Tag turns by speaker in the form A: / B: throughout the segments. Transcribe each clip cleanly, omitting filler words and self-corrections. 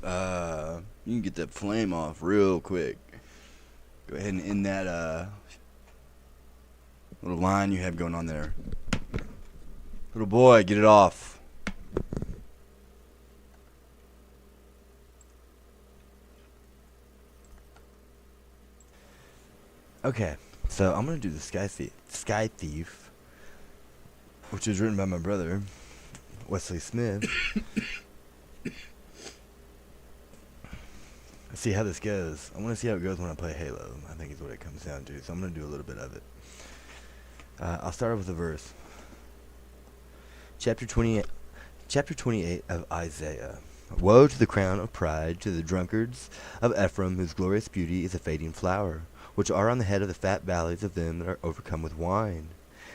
A: You can get that flame off real quick. Go ahead and end that little line you have going on there. Little boy, get it off. Okay, so I'm gonna do the Sky Thief, which is written by my brother, Wesley Smith. Let's see how this goes. I want to see how it goes when I play Halo. I think is what it comes down to. So I'm gonna do a little bit of it. I'll start off with a verse. Chapter 28 of Isaiah. Woe to the crown of pride, to the drunkards of Ephraim, whose glorious beauty is a fading flower, which are on the head of the fat valleys of them that are overcome with wine.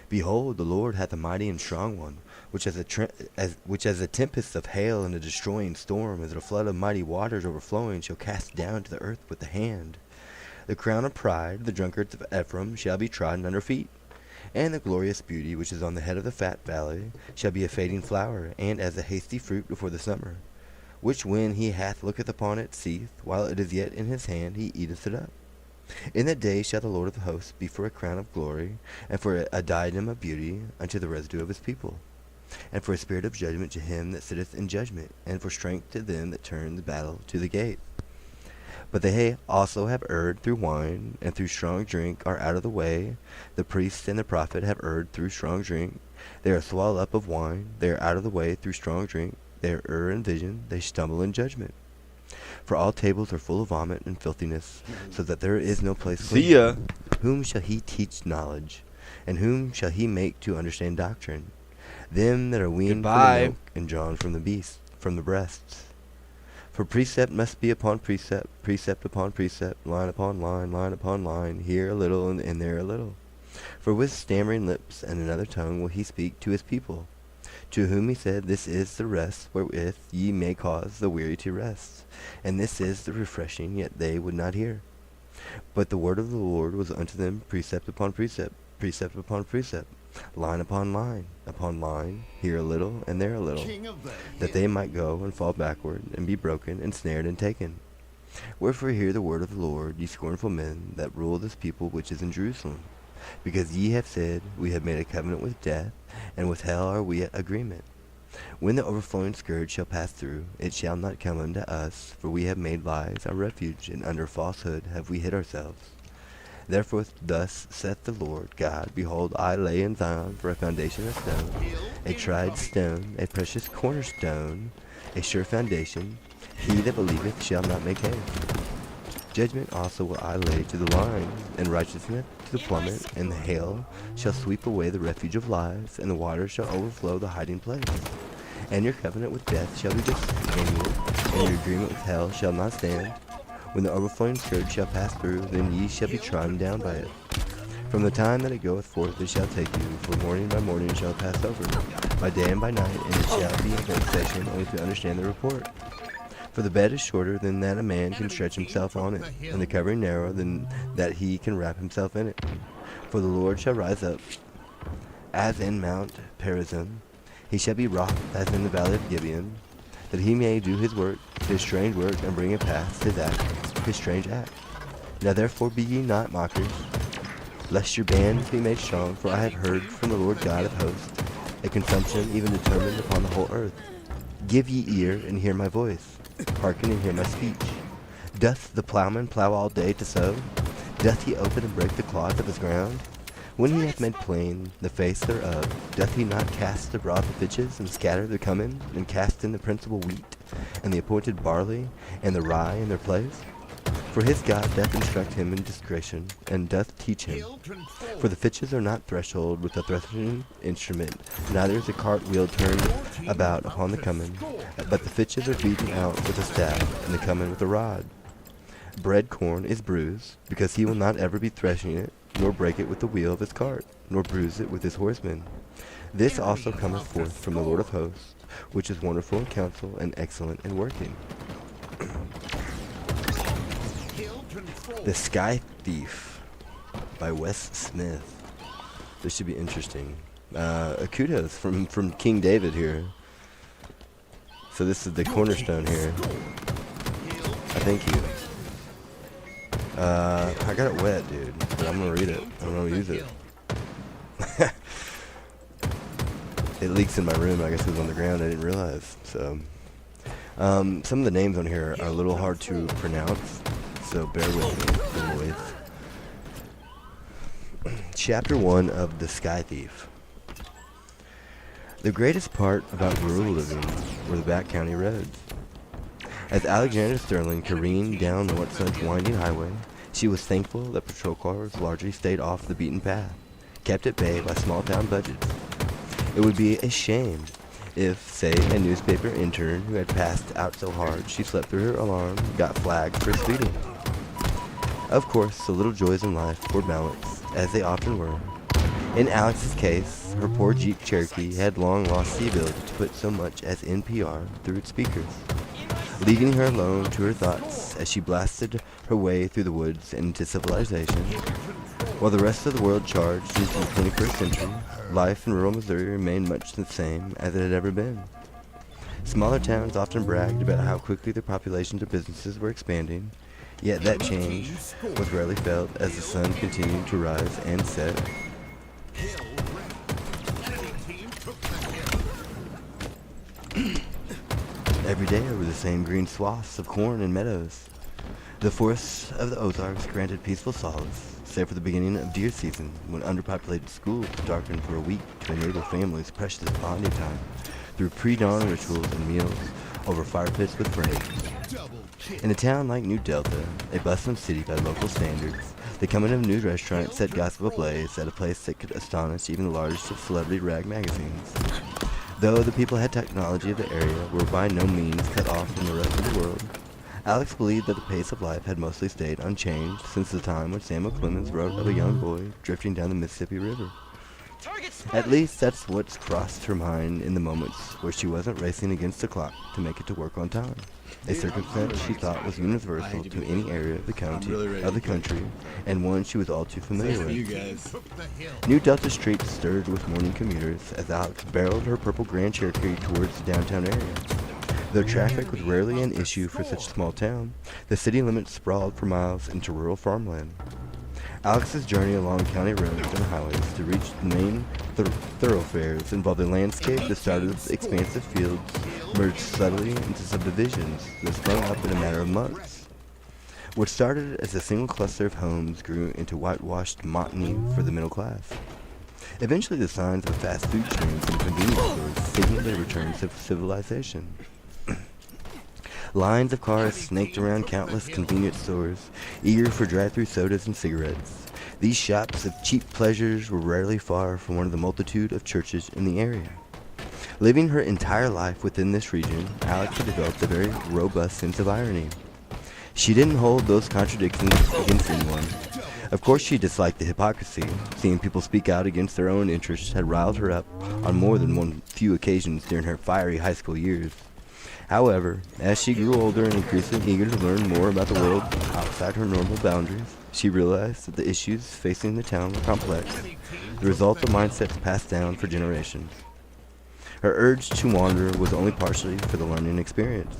A: Behold, the Lord hath a mighty and strong one, which as a tempest of hail and a destroying storm, as a flood of mighty waters overflowing, shall cast down to the earth with the hand. The crown of pride, the drunkards of Ephraim, shall be trodden under feet. And the glorious beauty which is on the head of the fat valley shall be a fading flower, and as a hasty fruit before the summer, which when he hath looketh upon it, seeth, while it is yet in his hand, he eateth it up. In that day shall the Lord of hosts be for a crown of glory, and for a diadem of beauty unto the residue of his people, and for a spirit of judgment to him that sitteth in judgment, and for strength to them that turn the battle to the gate. But they also have erred through wine, and through strong drink are out of the way. The priest and the prophet have erred through strong drink. They are swallowed up of wine. They are out of the way through strong drink. They err in vision. They stumble in judgment. For all tables are full of vomit and filthiness, so that there is no place for
B: See ya.
A: Whom shall he teach knowledge? And whom shall he make to understand doctrine? Them that are weaned from the milk and drawn from the breasts. For precept must be upon precept, precept upon precept, line upon line, line upon line, here a little and there a little. For with stammering lips and another tongue will he speak to his people, to whom he said, This is the rest wherewith ye may cause the weary to rest, and this is the refreshing, yet they would not hear. But the word of the Lord was unto them precept upon precept, precept upon precept, line upon line, here a little and there a little, that they might go and fall backward, and be broken, and snared, and taken. Wherefore hear the word of the Lord, ye scornful men, that rule this people which is in Jerusalem. Because ye have said, We have made a covenant with death, and with hell are we at agreement. When the overflowing scourge shall pass through, it shall not come unto us, for we have made lies our refuge, and under falsehood have we hid ourselves. Therefore thus saith the Lord God, Behold, I lay in Zion for a foundation of stone, a tried stone, a precious cornerstone, a sure foundation. He that believeth shall not make haste. Judgment also will I lay to the line, and righteousness to the plummet, and the hail shall sweep away the refuge of lies, and the waters shall overflow the hiding place. And your covenant with death shall be discontinued, and your agreement with hell shall not stand. When the overflowing scourge shall pass through, then ye shall be trodden down by it. From the time that it goeth forth it shall take you, for morning by morning it shall pass over, by day and by night, and it shall be a vexation only to understand the report. For the bed is shorter than that a man can stretch himself on it, and the covering narrower than that he can wrap himself in it. For the Lord shall rise up, as in Mount Perazim. He shall be wroth as in the valley of Gibeon, that he may do his work, his strange work, and bring it past his act, his strange act. Now therefore be ye not mockers, lest your bands be made strong, for I have heard from the Lord God of hosts a consumption even determined upon the whole earth. Give ye ear, and hear my voice. Hearken and hear my speech. Doth the plowman plow all day to sow? Doth he open and break the clods of his ground? When he hath made plain the face thereof, doth he not cast abroad the fitches, and scatter the cummin, and cast in the principal wheat, and the appointed barley, and the rye in their place? For his God doth instruct him in discretion, and doth teach him. For the fitches are not threshold with a threshing instrument, neither is a cart wheel turned about upon the cummin, but the fitches are beaten out with a staff, and the cummin with a rod. Bread corn is bruised, because he will not ever be threshing it, nor break it with the wheel of his cart, nor bruise it with his horsemen. This also cometh forth from the Lord of hosts, which is wonderful in counsel, and excellent in working. The Sky Thief by Wes Smith. This should be interesting. Kudos from King David here. So this is the cornerstone here. Thank you. I got it wet, dude, but I'm gonna read it. I'm gonna use it. It leaks in my room. I guess it was on the ground. I didn't realize. So, some of the names on here are a little hard to pronounce, so bear with me, boys. Chapter 1 of The Sky Thief. The greatest part about rural living were the back county roads. As Alexander Sterling careened down what's once winding highway, she was thankful that patrol cars largely stayed off the beaten path, kept at bay by small-town budgets. It would be a shame if, say, a newspaper intern who had passed out so hard she slept through her alarm got flagged for speeding. Of course, the little joys in life were balanced, as they often were. In Alex's case, her poor Jeep Cherokee had long lost the ability to put so much as NPR through its speakers, leaving her alone to her thoughts as she blasted her way through the woods and into civilization. While the rest of the world charged into the 21st century, life in rural Missouri remained much the same as it had ever been. Smaller towns often bragged about how quickly their populations or businesses were expanding, yet that change was rarely felt as the sun continued to rise and set. Every day over the same green swaths of corn and meadows. The forests of the Ozarks granted peaceful solace, save for the beginning of deer season, when underpopulated schools darkened for a week to enable families precious bonding time through pre-dawn rituals and meals over fire pits with friends. In a town like New Delta, a bustling city by local standards, the coming of new restaurants set gossip ablaze at a place that could astonish even the largest of celebrity rag magazines. Though the people had technology of the area were by no means cut off from the rest of the world, Alex believed that the pace of life had mostly stayed unchanged since the time when Samuel Clemens wrote of a young boy drifting down the Mississippi River. At least that's what's crossed her mind in the moments where she wasn't racing against the clock to make it to work on time, a circumstance she thought was universal to any area of the country, and one she was all too familiar with. New Delta streets stirred with morning commuters as Alex barreled her purple Grand Cherokee towards the downtown area. Though traffic was rarely an issue for such a small town, the city limits sprawled for miles into rural farmland. Alex's journey along county roads and highways to reach the main thoroughfares involved a landscape that started with expansive fields, merged subtly into subdivisions that sprung up in a matter of months. What started as a single cluster of homes grew into whitewashed monotony for the middle class. Eventually, the signs of fast food chains and convenience stores signaled a return to civilization. Lines of cars snaked around countless convenience stores, eager for drive-through sodas and cigarettes. These shops of cheap pleasures were rarely far from one of the multitude of churches in the area. Living her entire life within this region, Alex had developed a very robust sense of irony. She didn't hold those contradictions against anyone. Of course, she disliked the hypocrisy. Seeing people speak out against their own interests had riled her up on more than one few occasions during her fiery high school years. However, as she grew older and increasingly eager to learn more about the world outside her normal boundaries, she realized that the issues facing the town were complex, the result of mindsets passed down for generations. Her urge to wander was only partially for the learning experience.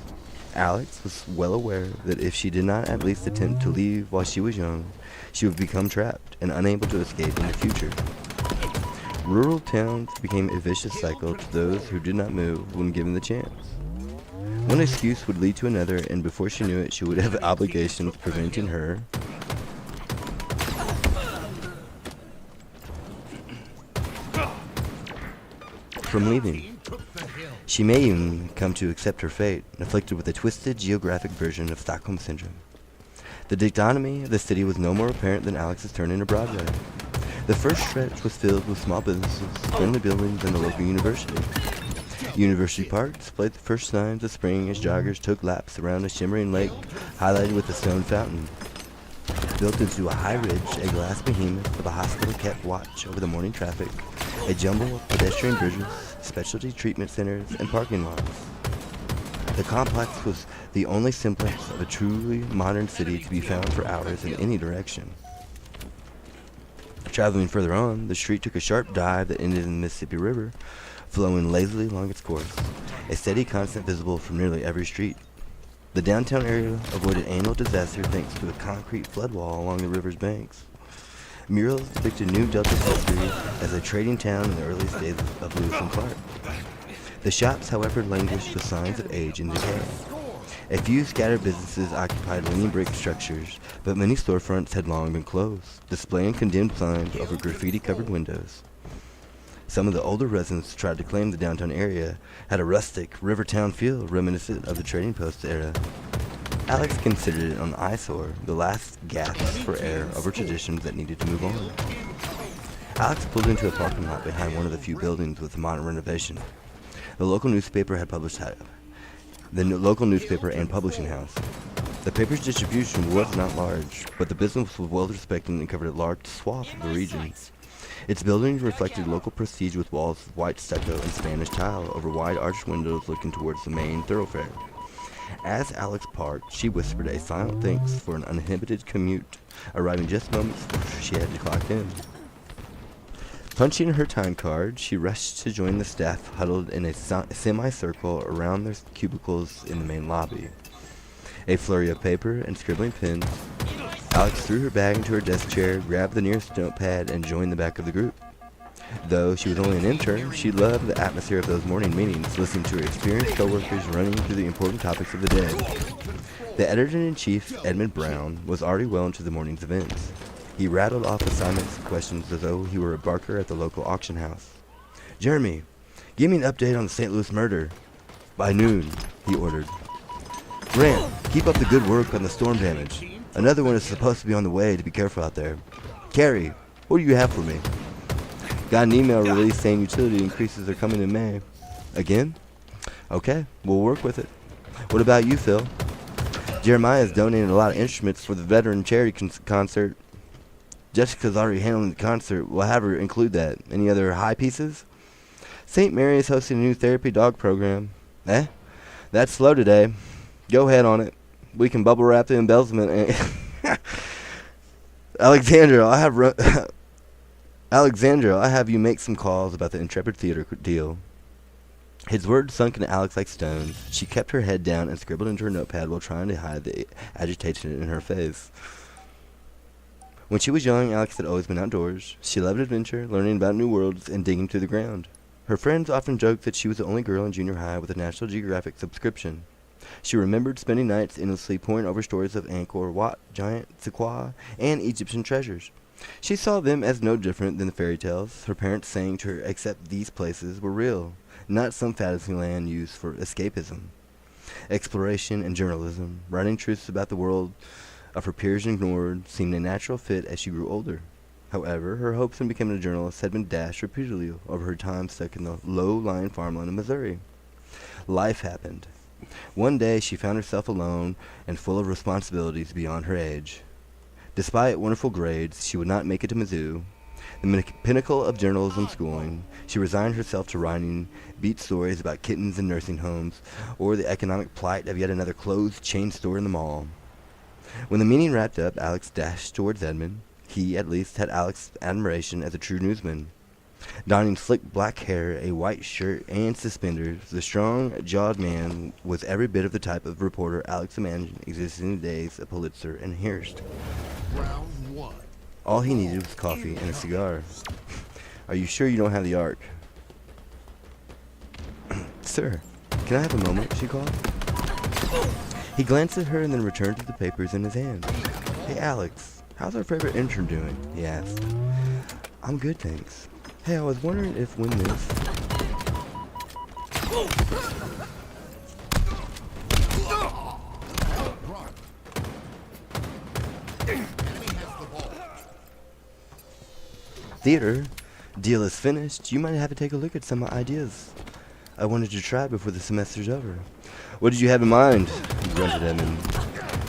A: Alex was well aware that if she did not at least attempt to leave while she was young, she would become trapped and unable to escape in the future. Rural towns became a vicious cycle to those who did not move when given the chance. One excuse would lead to another, and before she knew it, she would have obligations preventing her from leaving. She may even come to accept her fate, afflicted with a twisted geographic version of Stockholm Syndrome. The dichotomy of the city was no more apparent than Alex's turn into Broadway. The first stretch was filled with small businesses, friendly buildings, and the local university. University Park displayed the first signs of spring as joggers took laps around a shimmering lake highlighted with a stone fountain. Built into a high ridge, a glass behemoth of a hospital kept watch over the morning traffic, a jumble of pedestrian bridges, specialty treatment centers, and parking lots. The complex was the only semblance of a truly modern city to be found for hours in any direction. Traveling further on, the street took a sharp dive that ended in the Mississippi River, flowing lazily along its course, a steady constant visible from nearly every street. The downtown area avoided annual disaster thanks to a concrete flood wall along the river's banks. Murals depicted New Delta's history as a trading town in the earliest days of Lewis and Clark. The shops, however, languished with signs of age and decay. A few scattered businesses occupied leaning brick structures, but many storefronts had long been closed, displaying condemned signs over graffiti-covered windows. Some of the older residents tried to claim the downtown area had a rustic, river-town feel reminiscent of the trading post era. Alex considered it an eyesore, the last gasp for air over traditions that needed to move on. Alex pulled into a parking lot behind one of the few buildings with a modern renovation. The local newspaper and publishing house. The paper's distribution was not large, but the business was well respected and covered a large swath of the region. Its buildings reflected local prestige with walls of white stucco and Spanish tile over wide arched windows looking towards the main thoroughfare. As Alex parked, she whispered a silent thanks for an uninhibited commute, arriving just moments before she had to clock in. Punching her time card, she rushed to join the staff huddled in a semicircle around their cubicles in the main lobby. A flurry of paper and scribbling pens, Alex threw her bag into her desk chair, grabbed the nearest notepad, and joined the back of the group. Though she was only an intern, she loved the atmosphere of those morning meetings, listening to her experienced coworkers running through the important topics of the day. The editor-in-chief, Edmund Brown, was already well into the morning's events. He rattled off assignments and questions as though he were a barker at the local auction house. "Jeremy, give me an update on the St. Louis murder." "By noon," he ordered. "Grant, keep up the good work on the storm damage. Another one is supposed to be on the way, to be careful out there." "Carrie, what do you have for me?" "Got an email release saying utility increases are coming in May." "Again?" "Okay, we'll work with it." "What about you, Phil?" "Jeremiah's donated a lot of instruments for the veteran charity concert." "Jessica's already handling the concert. We'll have her include that. Any other high pieces?" "St. Mary is hosting a new therapy dog program." "Eh? That's slow today. Go ahead on it. We can bubble wrap the embezzlement. Alexandra, I'll have you make some calls about the Intrepid Theater deal." His words sunk into Alex like stones. She kept her head down and scribbled into her notepad while trying to hide the agitation in her face. When she was young, Alex had always been outdoors. She loved adventure, learning about new worlds, and digging through the ground. Her friends often joked that she was the only girl in junior high with a National Geographic subscription. She remembered spending nights endlessly poring over stories of Angkor Wat, giant sequoia, and Egyptian treasures. She saw them as no different than the fairy tales, her parents saying to her except these places were real, not some fantasy land used for escapism. Exploration and journalism, writing truths about the world of her peers ignored, seemed a natural fit as she grew older. However, her hopes in becoming a journalist had been dashed repeatedly over her time stuck in the low-lying farmland of Missouri. Life happened. One day she found herself alone and full of responsibilities beyond her age. Despite wonderful grades, she would not make it to Mizzou, the pinnacle of journalism schooling. She resigned herself to writing beat stories about kittens in nursing homes or the economic plight of yet another closed chain store in the mall. When the meeting wrapped up, Alex dashed towards Edmund. He, at least, had Alex's admiration as a true newsman. Donning slick black hair, a white shirt, and suspenders, the strong-jawed man was every bit of the type of reporter Alex imagined existed in the days of Pulitzer and Hearst.
B: Round one.
A: All he needed was coffee and a cigar. "Are you sure you don't have the Ark?" "Sir, can I have a moment?" she called. He glanced at her and then returned to the papers in his hand. "Hey, Alex, how's our favorite intern doing?" he asked. "I'm good, thanks. Hey, I was wondering if when this..." "Theater, deal is finished. You might have to take a look at some ideas I wanted to try before the semester's over." "What did you have in mind?" grunted Edmund.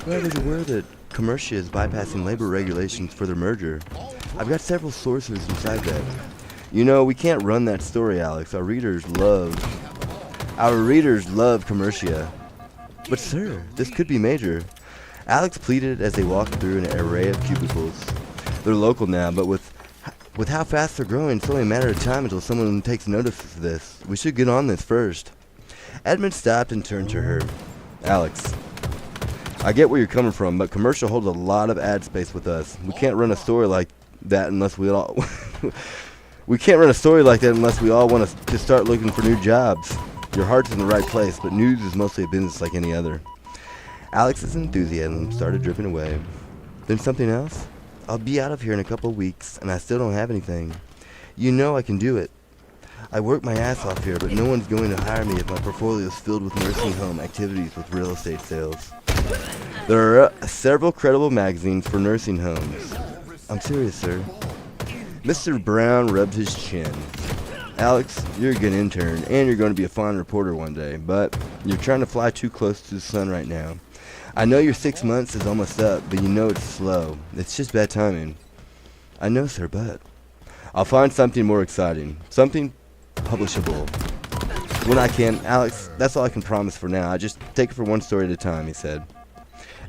A: "Well, I was aware that Commercia is bypassing labor regulations for their merger. I've got several sources inside that. You know, we can't run that story, Alex. Our readers love Commercia." "But sir, this could be major." Alex pleaded as they walked through an array of cubicles. "They're local now, but with how fast they're growing, it's only a matter of time until someone takes notice of this. We should get on this first." Edmund stopped and turned to her. "Alex, I get where you're coming from, but commercial holds a lot of ad space with us. We can't run a story like that unless we all we can't run a story like that unless we all want to start looking for new jobs. Your heart's in the right place, but news is mostly a business like any other. Alex's enthusiasm started dripping away. Then something else? I'll be out of here in a couple of weeks, and I still don't have anything. You know I can do it. I work my ass off here, but no one's going to hire me if my portfolio is filled with nursing home activities with real estate sales. There are several credible magazines for nursing homes. I'm serious, sir. Mr. Brown rubbed his chin. Alex, you're a good intern, and you're going to be a fine reporter one day, but you're trying to fly too close to the sun right now. I know your 6 months is almost up, but you know it's slow. It's just bad timing. I know, sir, but I'll find something more exciting. Something publishable. When I can. Alex, that's all I can promise for now. I just take it for one story at a time, he said.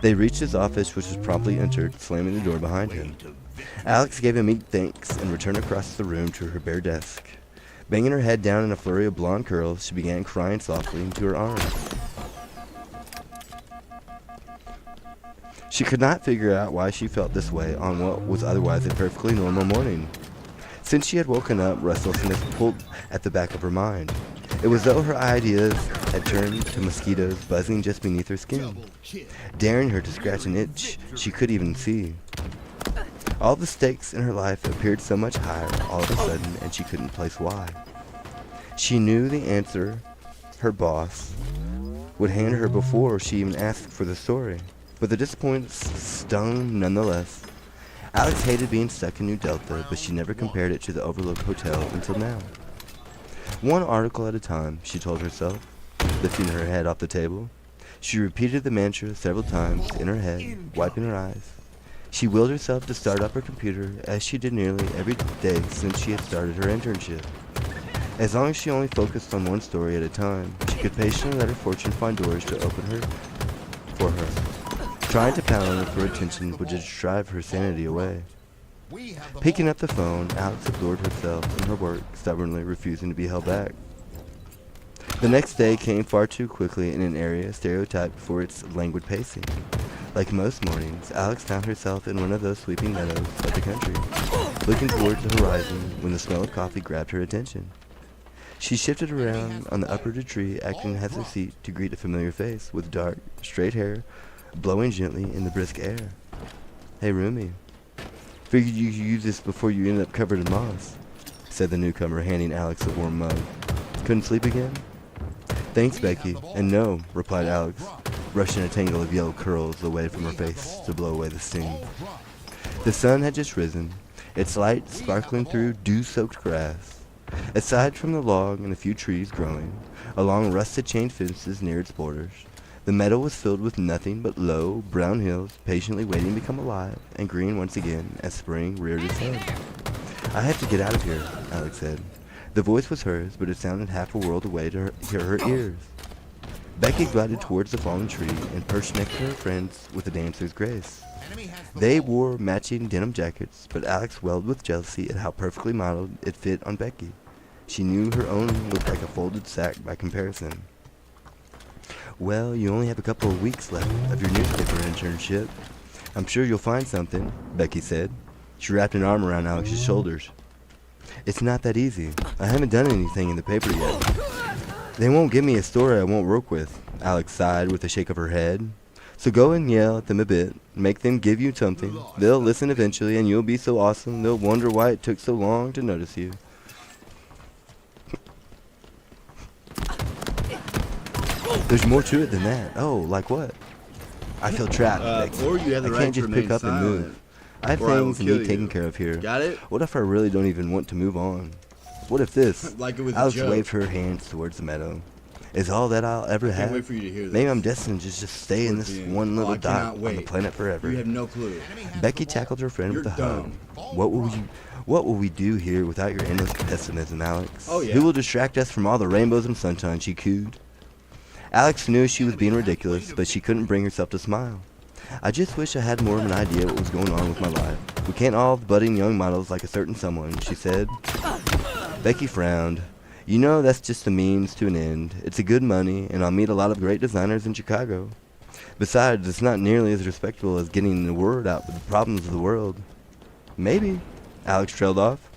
A: They reached his office, which was promptly entered, slamming the door behind him. Alex gave a meek thanks and returned across the room to her bare desk. Banging her head down in a flurry of blonde curls, she began crying softly into her arms. She could not figure out why she felt this way on what was otherwise a perfectly normal morning. Since she had woken up, restlessness pulled at the back of her mind. It was as though her ideas had turned to mosquitoes buzzing just beneath her skin, daring her to scratch an itch she could even see. All the stakes in her life appeared so much higher all of a sudden, and she couldn't place why. She knew the answer her boss would hand her before she even asked for the story, but the disappointment stung nonetheless. Alex hated being stuck in New Delta, but she never compared it to the Overlook Hotel until now. One article at a time, she told herself, lifting her head off the table. She repeated the mantra several times in her head, wiping her eyes. She willed herself to start up her computer, as she did nearly every day since she had started her internship. As long as she only focused on one story at a time, she could patiently let her fortune find doors to open for her. Trying to pound on it for attention would just drive her sanity away. Picking up the phone, Alex absorbed herself in her work, stubbornly refusing to be held back. The next day came far too quickly in an area stereotyped for its languid pacing. Like most mornings, Alex found herself in one of those sweeping meadows of the country, looking towards the horizon when the smell of coffee grabbed her attention. She shifted around on the uprooted tree, acting as her seat to greet a familiar face with dark, straight hair blowing gently in the brisk air. Hey, roomie. Figured you could use this before you ended up covered in moss, said the newcomer, handing Alex a warm mug. Couldn't sleep again? Thanks, Becky. And no, replied Alex, brushing a tangle of yellow curls away from her face to blow away the sting. The sun had just risen, its light sparkling through dew-soaked grass. Aside from the log and a few trees growing along rusted chain fences near its borders, the meadow was filled with nothing but low, brown hills patiently waiting to come alive and green once again as spring reared its head. I have to get out of here, Alex said. The voice was hers, but it sounded half a world away to her ears. Becky glided towards the fallen tree and perched next to her friends with a dancer's grace. They wore matching denim jackets, but Alex welled with jealousy at how perfectly modeled it fit on Becky. She knew her own looked like a folded sack by comparison. Well, you only have a couple of weeks left of your newspaper internship. I'm sure you'll find something, Becky said. She wrapped an arm around Alex's shoulders. It's not that easy. I haven't done anything in the paper yet. They won't give me a story I won't work with, Alex sighed with a shake of her head. So go and yell at them a bit, make them give you something. They'll listen eventually, and you'll be so awesome they'll wonder why it took so long to notice you. There's more to it than that. Oh, like what? I feel trapped, Becky.
C: Or you have the
A: I
C: right
A: can't
C: to
A: just
C: remain
A: pick up and
C: silent,
A: move. I have
C: or I will
A: things that
C: kill
A: need taken
C: you.
A: care of here.
C: Got it?
A: What if I really don't even want to move on? What if this?
C: Like it was a
A: Alex
C: joke.
A: waved her hands towards the meadow. Is all that I'll ever
C: Can't
A: have?
C: wait for you to hear this.
A: Maybe I'm destined to just stay in this
C: Being.
A: one little
C: I
A: dot
C: cannot
A: on the
C: wait.
A: planet forever.
C: You have no clue.
A: Becky tackled her friend with a
C: You're
A: hug.
C: dumb.
A: What will we do here without your endless pessimism, Alex?
C: Oh, yeah.
A: Who will distract us from all the rainbows and sunshine? She cooed. Alex knew she was being ridiculous, but she couldn't bring herself to smile. I just wish I had more of an idea what was going on with my life. We can't all be budding young models like a certain someone, she said. Becky frowned. You know that's just a means to an end. It's a good money, and I'll meet a lot of great designers in Chicago. Besides, it's not nearly as respectable as getting the word out with the problems of the world. Maybe. Alex trailed off.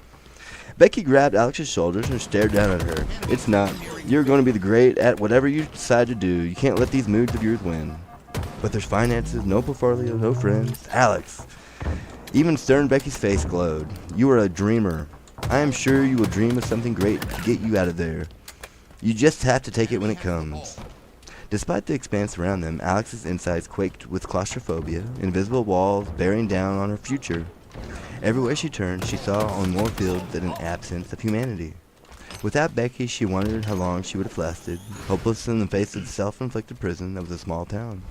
A: Becky grabbed Alex's shoulders and stared down at her. It's not. You're going to be the great at whatever you decide to do. You can't let these moods of yours win. But there's finances, no portfolio, no friends. Alex. Even stern Becky's face glowed. You are a dreamer. I am sure you will dream of something great to get you out of there. You just have to take it when it comes. Despite the expanse around them, Alex's insides quaked with claustrophobia, invisible walls bearing down on her future. Everywhere she turned, she saw on more fields than an absence of humanity. Without Becky, she wondered how long she would have lasted, hopeless in the face of the self-inflicted prison of the small town.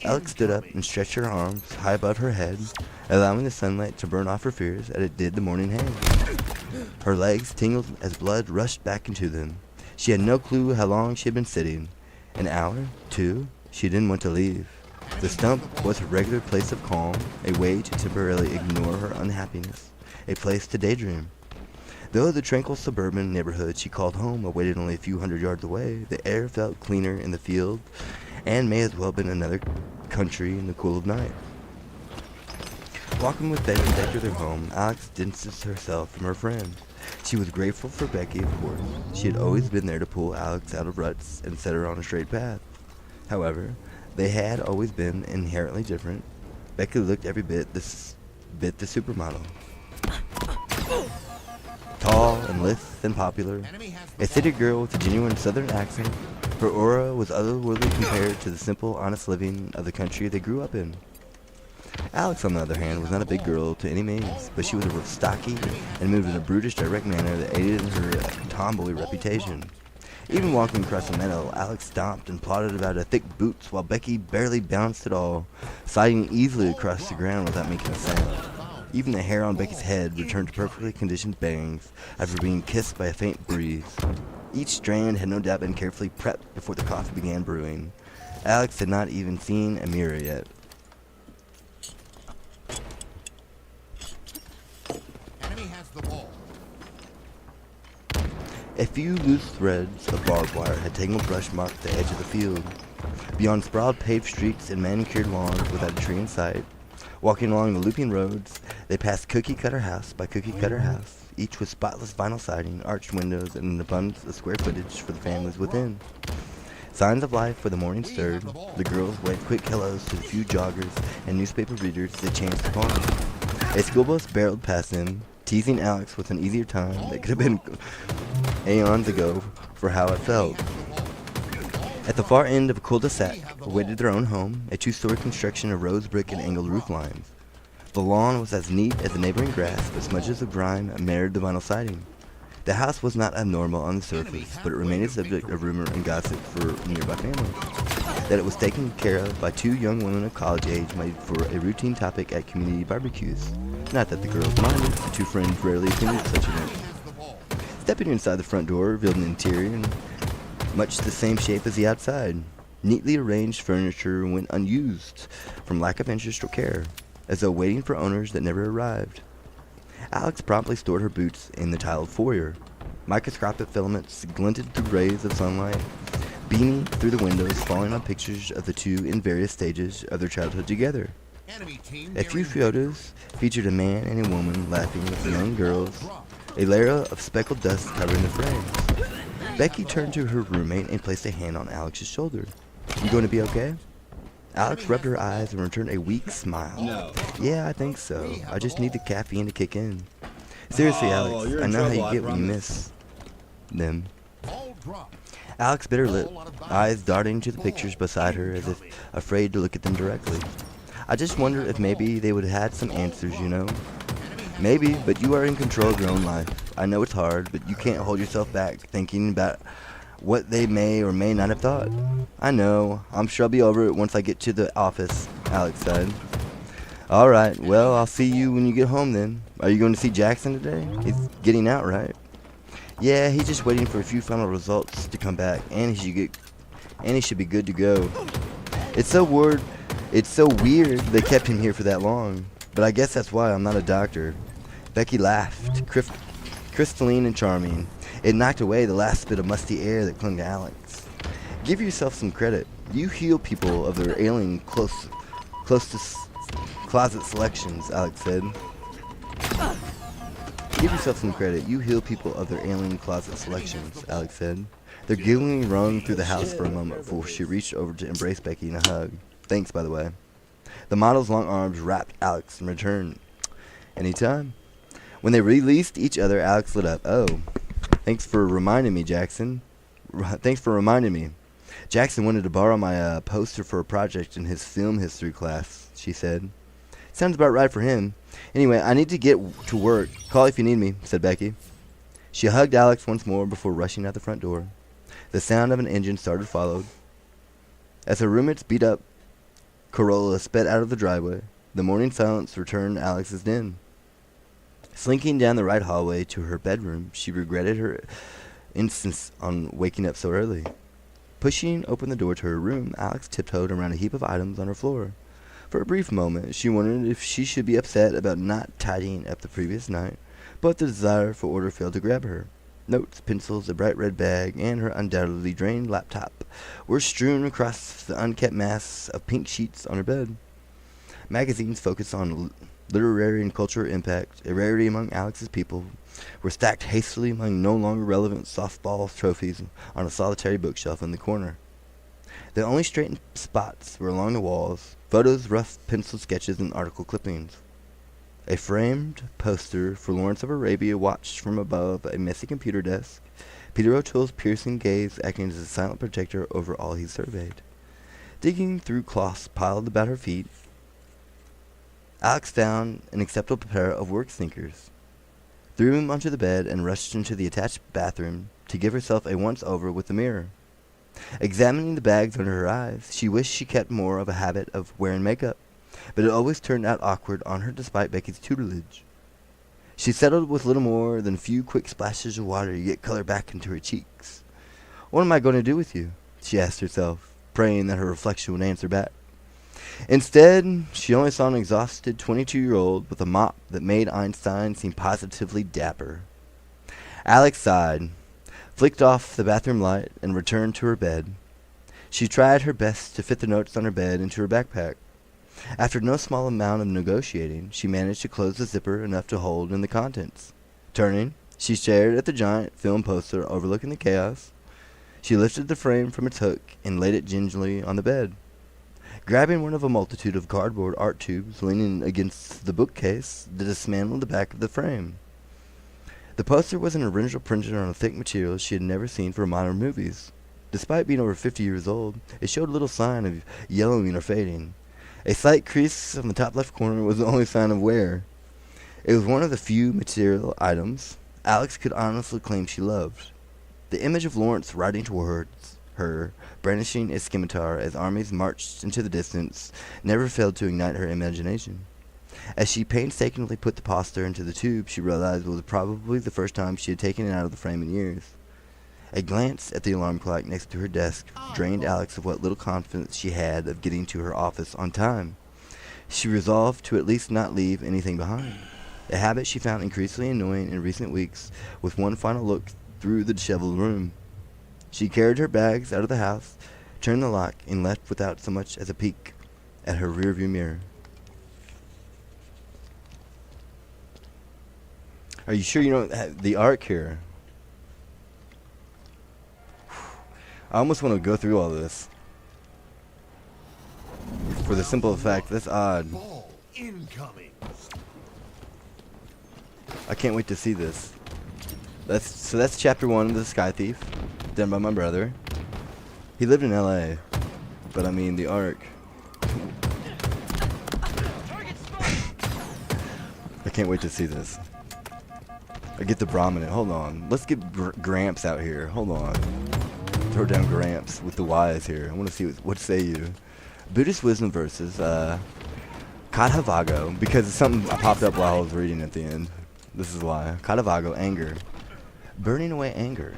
A: Alex stood up and stretched her arms high above her head, allowing the sunlight to burn off her fears as it did the morning hay. Her legs tingled as blood rushed back into them. She had no clue how long she had been sitting. An hour? 2? She didn't want to leave. The stump was her regular place of calm, a way to temporarily ignore her unhappiness, a place to daydream. Though the tranquil suburban neighborhood she called home awaited only a few hundred yards away, the air felt cleaner in the field and may as well have been another country in the cool of night. Walking with Becky back to their home, Alex distanced herself from her friend. She was grateful for Becky, of course. She had always been there to pull Alex out of ruts and set her on a straight path. However, they had always been inherently different. Becky looked every bit the supermodel. Tall and lithe and popular, a city girl with a genuine southern accent, her aura was otherworldly compared to the simple, honest living of the country they grew up in. Alex, on the other hand, was not a big girl to any means, but she was stocky and moved in a brutish, direct manner that aided in her tomboy reputation. Even walking across the meadow, Alex stomped and plodded about her thick boots while Becky barely bounced at all, sliding easily across the ground without making a sound. Even the hair on Becky's head returned to perfectly conditioned bangs after being kissed by a faint breeze. Each strand had no doubt been carefully prepped before the coffee began brewing. Alex had not even seen a mirror yet.
B: Enemy has the ball.
A: A few loose threads of barbed wire had tangled brush marked the edge of the field. Beyond sprawled paved streets and manicured lawns without a tree in sight, walking along the looping roads, they passed cookie-cutter house by cookie-cutter house, each with spotless vinyl siding, arched windows, and an abundance of square footage for the families within. Signs of life where the morning stirred, the girls waved quick hellos to the few joggers and newspaper readers they chanced upon. A school bus barreled past them, teasing Alex with an easier time that could have been aeons ago for how it felt. At the far end of a cul-de-sac awaited their own home, a two-story construction of rose brick and angled roof lines. The lawn was as neat as the neighboring grass, but smudges of grime marred the vinyl siding. The house was not abnormal on the surface, but it remained a subject of rumor and gossip for nearby families. That it was taken care of by two young women of college age made for a routine topic at community barbecues. Not that the girls minded, the two friends rarely attended such events. Stepping inside the front door revealed an interior in much the same shape as the outside. Neatly arranged furniture went unused from lack of interest or care, as though waiting for owners that never arrived. Alex promptly stored her boots in the tiled foyer. Microscopic filaments glinted through rays of sunlight, beaming through the windows, falling on pictures of the two in various stages of their childhood together. A few photos featured a man and a woman laughing with young girls, a layer of speckled dust covering the frames. Becky turned to her roommate and placed a hand on Alex's shoulder. You going to be okay? Alex rubbed her eyes and returned a weak smile.
C: No.
A: Yeah, I think so. I just need the caffeine to kick in. Seriously, Alex, I know how you get when you miss them. Alex bit her lip, eyes darting to the pictures beside her as if afraid to look at them directly. I just wonder if maybe they would have had some answers, you know? Maybe, but you are in control of your own life. I know it's hard, but you can't hold yourself back thinking about what they may or may not have thought. I know. I'm sure I'll be over it once I get to the office, Alex said. Alright, well, I'll see you when you get home then. Are you going to see Jackson today? He's getting out, right? Yeah, he's just waiting for a few final results to come back, and he should be good to go. It's so weird they kept him here for that long. But I guess that's why I'm not a doctor. Becky laughed, crystalline and charming. It knocked away the last bit of musty air that clung to Alex. Give yourself some credit. You heal people of their alien closet selections, Alex said. Give yourself some credit. You heal people of their alien closet selections, Alex said. Their giggling rung through the house for a moment before she reached over to embrace Becky in a hug. Thanks, by the way. The model's long arms wrapped Alex in return. Anytime. When they released each other, Alex lit up. Oh, thanks for reminding me, Jackson. Thanks for reminding me. Jackson wanted to borrow my poster for a project in his film history class, she said. Sounds about right for him. Anyway, I need to get to work. Call if you need me, said Becky. She hugged Alex once more before rushing out the front door. The sound of an engine started followed. As her roommate's beat-up Corolla sped out of the driveway, the morning silence returned Alex's den. Slinking down the right hallway to her bedroom, she regretted her insistence on waking up so early. Pushing open the door to her room, Alex tiptoed around a heap of items on her floor. For a brief moment, she wondered if she should be upset about not tidying up the previous night, but the desire for order failed to grab her. Notes, pencils, a bright red bag, and her undoubtedly drained laptop were strewn across the unkept mass of pink sheets on her bed. Magazines focused on literary and cultural impact, a rarity among Alex's people, were stacked hastily among no longer relevant softball trophies on a solitary bookshelf in the corner. The only straightened spots were along the walls, photos, rough pencil sketches, and article clippings. A framed poster for Lawrence of Arabia watched from above a messy computer desk, Peter O'Toole's piercing gaze acting as a silent protector over all he surveyed. Digging through cloths piled about her feet, Alex found an acceptable pair of work sneakers, threw them onto the bed, and rushed into the attached bathroom to give herself a once-over with the mirror. Examining the bags under her eyes, she wished she kept more of a habit of wearing makeup, but it always turned out awkward on her despite Becky's tutelage. She settled with little more than a few quick splashes of water to get color back into her cheeks. What am I going to do with you? She asked herself, praying that her reflection would answer back. Instead, she only saw an exhausted 22-year-old with a mop that made Einstein seem positively dapper. Alex sighed, flicked off the bathroom light, and returned to her bed. She tried her best to fit the notes on her bed into her backpack. After no small amount of negotiating, she managed to close the zipper enough to hold in the contents. Turning, she stared at the giant film poster overlooking the chaos. She lifted the frame from its hook and laid it gingerly on the bed. Grabbing one of a multitude of cardboard art tubes leaning against the bookcase, to dismantle the back of the frame. The poster was an original printed on a thick material she had never seen for modern movies. Despite being over 50 years old, it showed little sign of yellowing or fading. A slight crease on the top left corner was the only sign of wear. It was one of the few material items Alex could honestly claim she loved. The image of Lawrence riding towards her, brandishing a scimitar as armies marched into the distance, never failed to ignite her imagination. As she painstakingly put the poster into the tube, she realized it was probably the first time she had taken it out of the frame in years. A glance at the alarm clock next to her desk drained Alex of what little confidence she had of getting to her office on time. She resolved to at least not leave anything behind, a habit she found increasingly annoying in recent weeks. With one final look through the disheveled room, she carried her bags out of the house, turned the lock, and left without so much as a peek at her rearview mirror. Are you sure you don't have the arc here? I almost want to go through all this. For the simple fact, that's odd.
B: Ball incoming.
A: I can't wait to see this. That's chapter 1 of The Sky Thief, done by my brother. He lived in LA, but I mean the arc. I can't wait to see this. I get the Brahmin. Hold on. Let's get Gramps out here. Hold on. Throw down Gramps with the Y's here. I want to see what say you. Buddhist wisdom verses. Katavago, because it's something popped up while I was reading at the end. This is why. Katavago, anger. Burning away anger.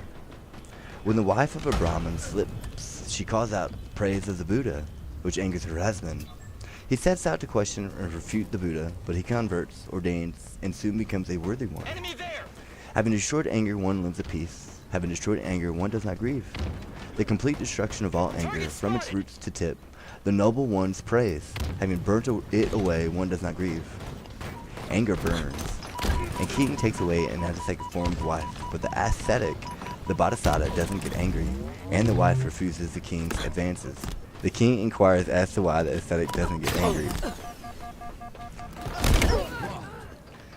A: When the wife of a Brahmin slips, she calls out praise of the Buddha, which angers her husband. He sets out to question and refute the Buddha, but he converts, ordains, and soon becomes a worthy one. Enemy there! Having destroyed anger, one lives at peace. Having destroyed anger, one does not grieve. the complete destruction of all anger, from its roots to tip. The noble one's praise, having burnt it away, one does not grieve. Anger burns, and king takes away an ascetic form's wife, but the ascetic, the bodhisattva, doesn't get angry, and the wife refuses the king's advances. The king inquires as to why the ascetic doesn't get angry.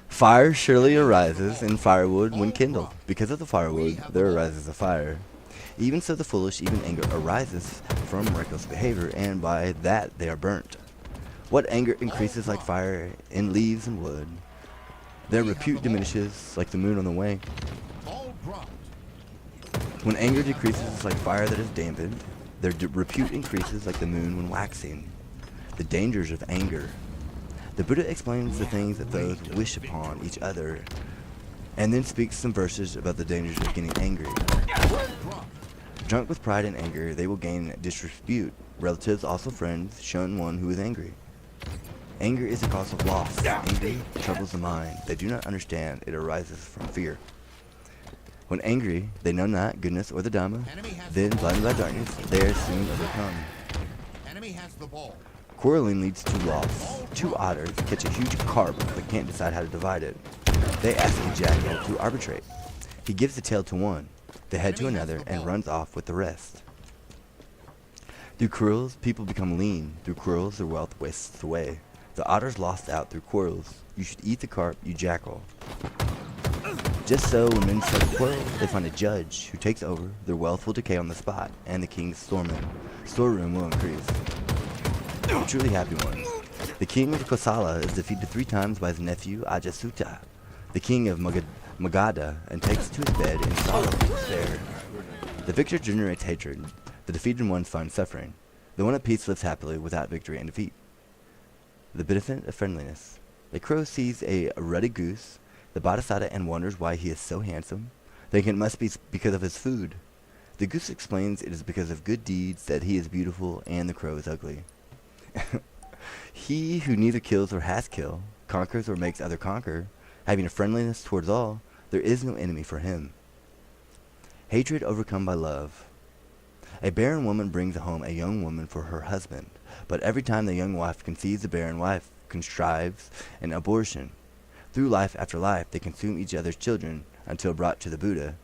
A: Fire surely arises in firewood when kindled. Because of the firewood, there arises a fire. Even so the foolish, even anger arises from reckless behavior, and by that they are burnt. What anger increases like fire in leaves and wood, their repute diminishes like the moon on the wing. When anger decreases like fire that is dampened, their repute increases like the moon when waxing. The dangers of anger. The Buddha explains the things that those wish upon each other, and then speaks some verses about the dangers of getting angry. Drunk with pride and anger, they will gain disrepute. Relatives, also friends, shun one who is angry. Anger is a cause of loss. Anger troubles the mind. They do not understand. It arises from fear. When angry, they know not goodness or the Dhamma. Then, blinded by darkness, they are soon overcome.
B: Enemy has the ball.
A: Quarreling leads to loss. Two otters catch a huge carp but can't decide how to divide it. They ask a jackal to arbitrate. He gives the tail to one, the head to another, and runs off with the rest. Through quarrels, people become lean. Through quarrels, their wealth wastes away. The otters lost out through quarrels. You should eat the carp, you jackal. Just so, when men start to quarrel, they find a judge who takes over. Their wealth will decay on the spot, and the king's storeroom will increase. The truly happy one. The king of Kosala is defeated 3 times by his nephew Ajasuta, the king of Magadha, and takes to his bed in sorrow and despair. The victor generates hatred. The defeated ones find suffering. The one at peace lives happily without victory and defeat. The benefit of friendliness. The crow sees a ruddy goose, the bodhisattva, and wonders why he is so handsome, thinking it must be because of his food. The goose explains it is because of good deeds that he is beautiful and the crow is ugly. He who neither kills or has killed, conquers or makes other conquer, having a friendliness towards all, there is no enemy for him. Hatred overcome by love. A barren woman brings home a young woman for her husband, but every time the young wife conceives, the barren wife contrives an abortion. Through life after life, they consume each other's children until brought to the Buddha.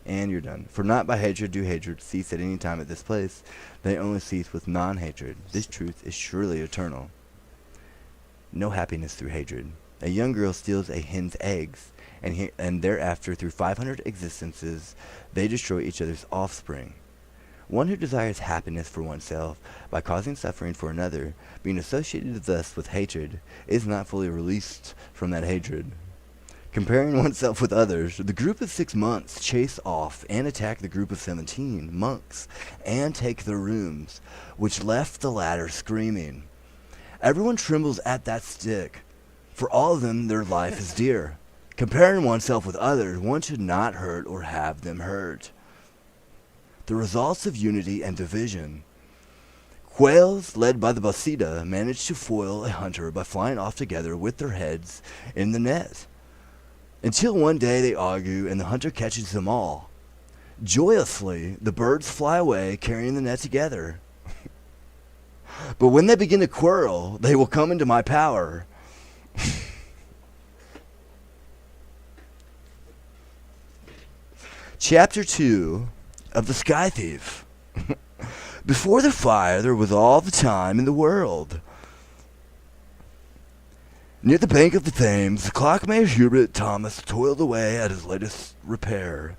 A: And you're done. For not by hatred do hatred cease at any time at this place. They only cease with non-hatred. This truth is surely eternal. No happiness through hatred. A young girl steals a hen's eggs, and thereafter, through 500 existences, they destroy each other's offspring. One who desires happiness for oneself by causing suffering for another, being associated thus with hatred, is not fully released from that hatred. Comparing oneself with others, the group of 6 monks chase off and attack the group of 17 monks and take their rooms, which left the latter screaming. Everyone trembles at that stick. For all of them, their life is dear. Comparing oneself with others, one should not hurt or have them hurt. The results of unity and division. Quails, led by the Basida, managed to foil a hunter by flying off together with their heads in the net. Until one day they argue and the hunter catches them all. Joyously, the birds fly away carrying the net together. But when they begin to quarrel, they will come into my power. Chapter 2 of The Sky Thief. Before the fire there was all the time in the world. Near the bank of the Thames, the clockmaker Hubert Thomas toiled away at his latest repair.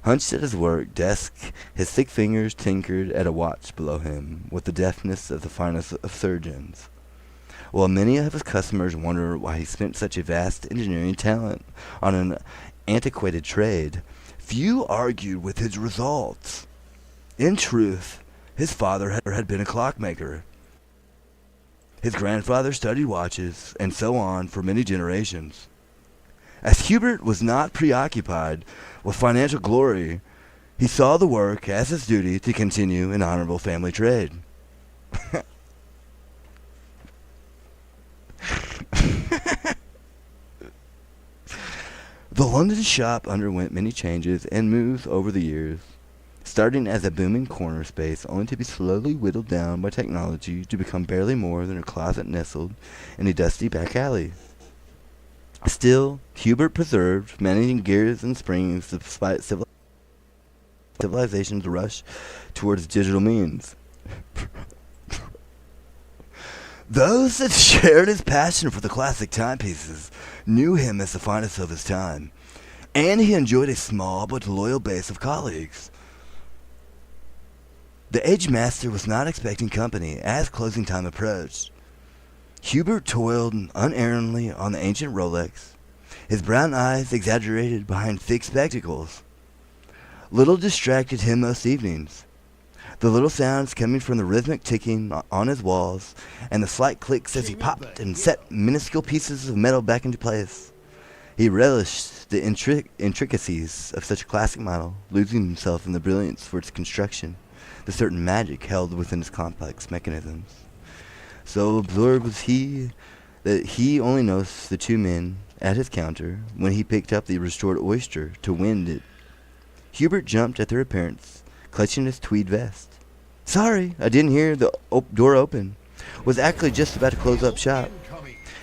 A: Hunched at his work desk, his thick fingers tinkered at a watch below him with the deftness of the finest of surgeons. While many of his customers wondered why he spent such a vast engineering talent on an antiquated trade, few argued with his results. In truth, his father had been a clockmaker. His grandfather studied watches, and so on for many generations. As Hubert was not preoccupied with financial glory, he saw the work as his duty to continue an honorable family trade. The London shop underwent many changes and moves over the years, starting as a booming corner space only to be slowly whittled down by technology to become barely more than a closet nestled in a dusty back alley. Still, Hubert preserved, managing gears and springs despite civilization's rush towards digital means. Those that shared his passion for the classic timepieces knew him as the finest of his time, and he enjoyed a small but loyal base of colleagues. The aged master was not expecting company as closing time approached. Hubert toiled unerringly on the ancient Rolex, his brown eyes exaggerated behind thick spectacles. Little distracted him most evenings. The little sounds coming from the rhythmic ticking on his walls, and the slight clicks as he popped and set minuscule pieces of metal back into place. He relished the intricacies of such a classic model, losing himself in the brilliance for its construction, the certain magic held within its complex mechanisms. So absorbed was he that he only noticed the two men at his counter when he picked up the restored oyster to wind it. Hubert jumped at their appearance, clutching his tweed vest. "Sorry, I didn't hear the door open. Was actually just about to close up shop."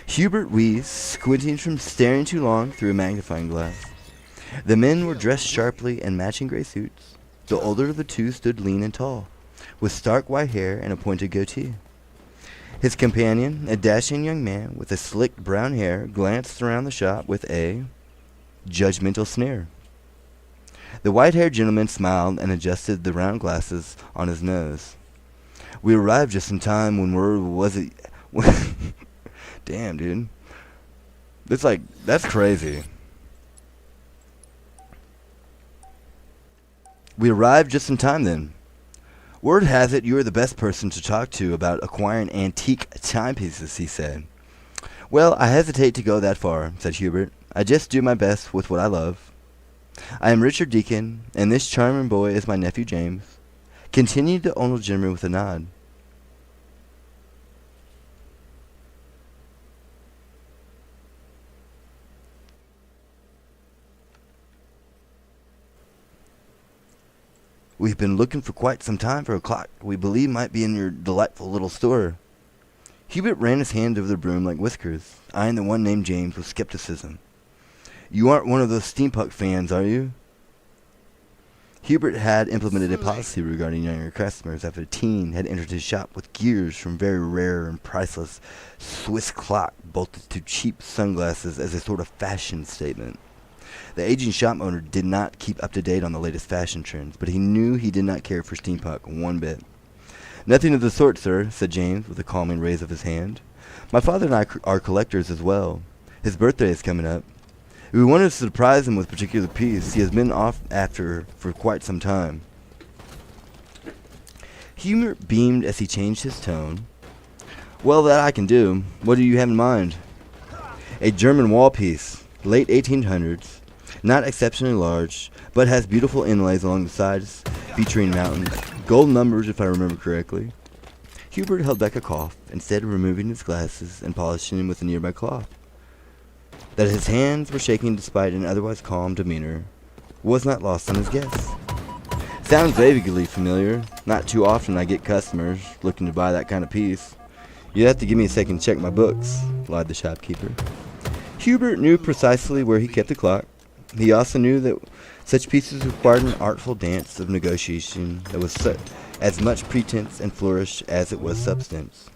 A: Hubert wheezed, squinting from staring too long through a magnifying glass. The men were dressed sharply in matching gray suits. The older of the two stood lean and tall, with stark white hair and a pointed goatee. His companion, a dashing young man with a slicked brown hair, glanced around the shop with a judgmental sneer. The white-haired gentleman smiled and adjusted the round glasses on his nose. "We arrived just in time when word was it..." Damn, dude. That's crazy. "We arrived just in time then. Word has it you are the best person to talk to about acquiring antique timepieces," he said. "Well, I hesitate to go that far," said Hubert. "I just do my best with what I love. I am Richard Deacon, and this charming boy is my nephew James," continued the old gentleman with a nod. "We've been looking for quite some time for a clock we believe might be in your delightful little store." Hubert ran his hand over the broom like whiskers, eyeing the one named James with skepticism. "You aren't one of those steampunk fans, are you?" Hubert had implemented a policy regarding younger customers after a teen had entered his shop with gears from very rare and priceless Swiss clock bolted to cheap sunglasses as a sort of fashion statement. The aging shop owner did not keep up to date on the latest fashion trends, but he knew he did not care for steampunk one bit. "Nothing of the sort, sir," said James with a calming raise of his hand. "My father and I are collectors as well. His birthday is coming up. We wanted to surprise him with a particular piece he has been off after for quite some time." Hubert beamed as he changed his tone. "Well, that I can do. What do you have in mind?" "A German wall piece, late 1800s, not exceptionally large, but has beautiful inlays along the sides, featuring mountains, gold numbers if I remember correctly." Hubert held back a cough, instead of removing his glasses and polishing them with a nearby cloth. That his hands were shaking despite an otherwise calm demeanor was not lost on his guests. "Sounds vaguely familiar. Not too often I get customers looking to buy that kind of piece. You'd have to give me a second to check my books," lied the shopkeeper. Hubert knew precisely where he kept the clock. He also knew that such pieces required an artful dance of negotiation that was as much pretense and flourish as it was substance.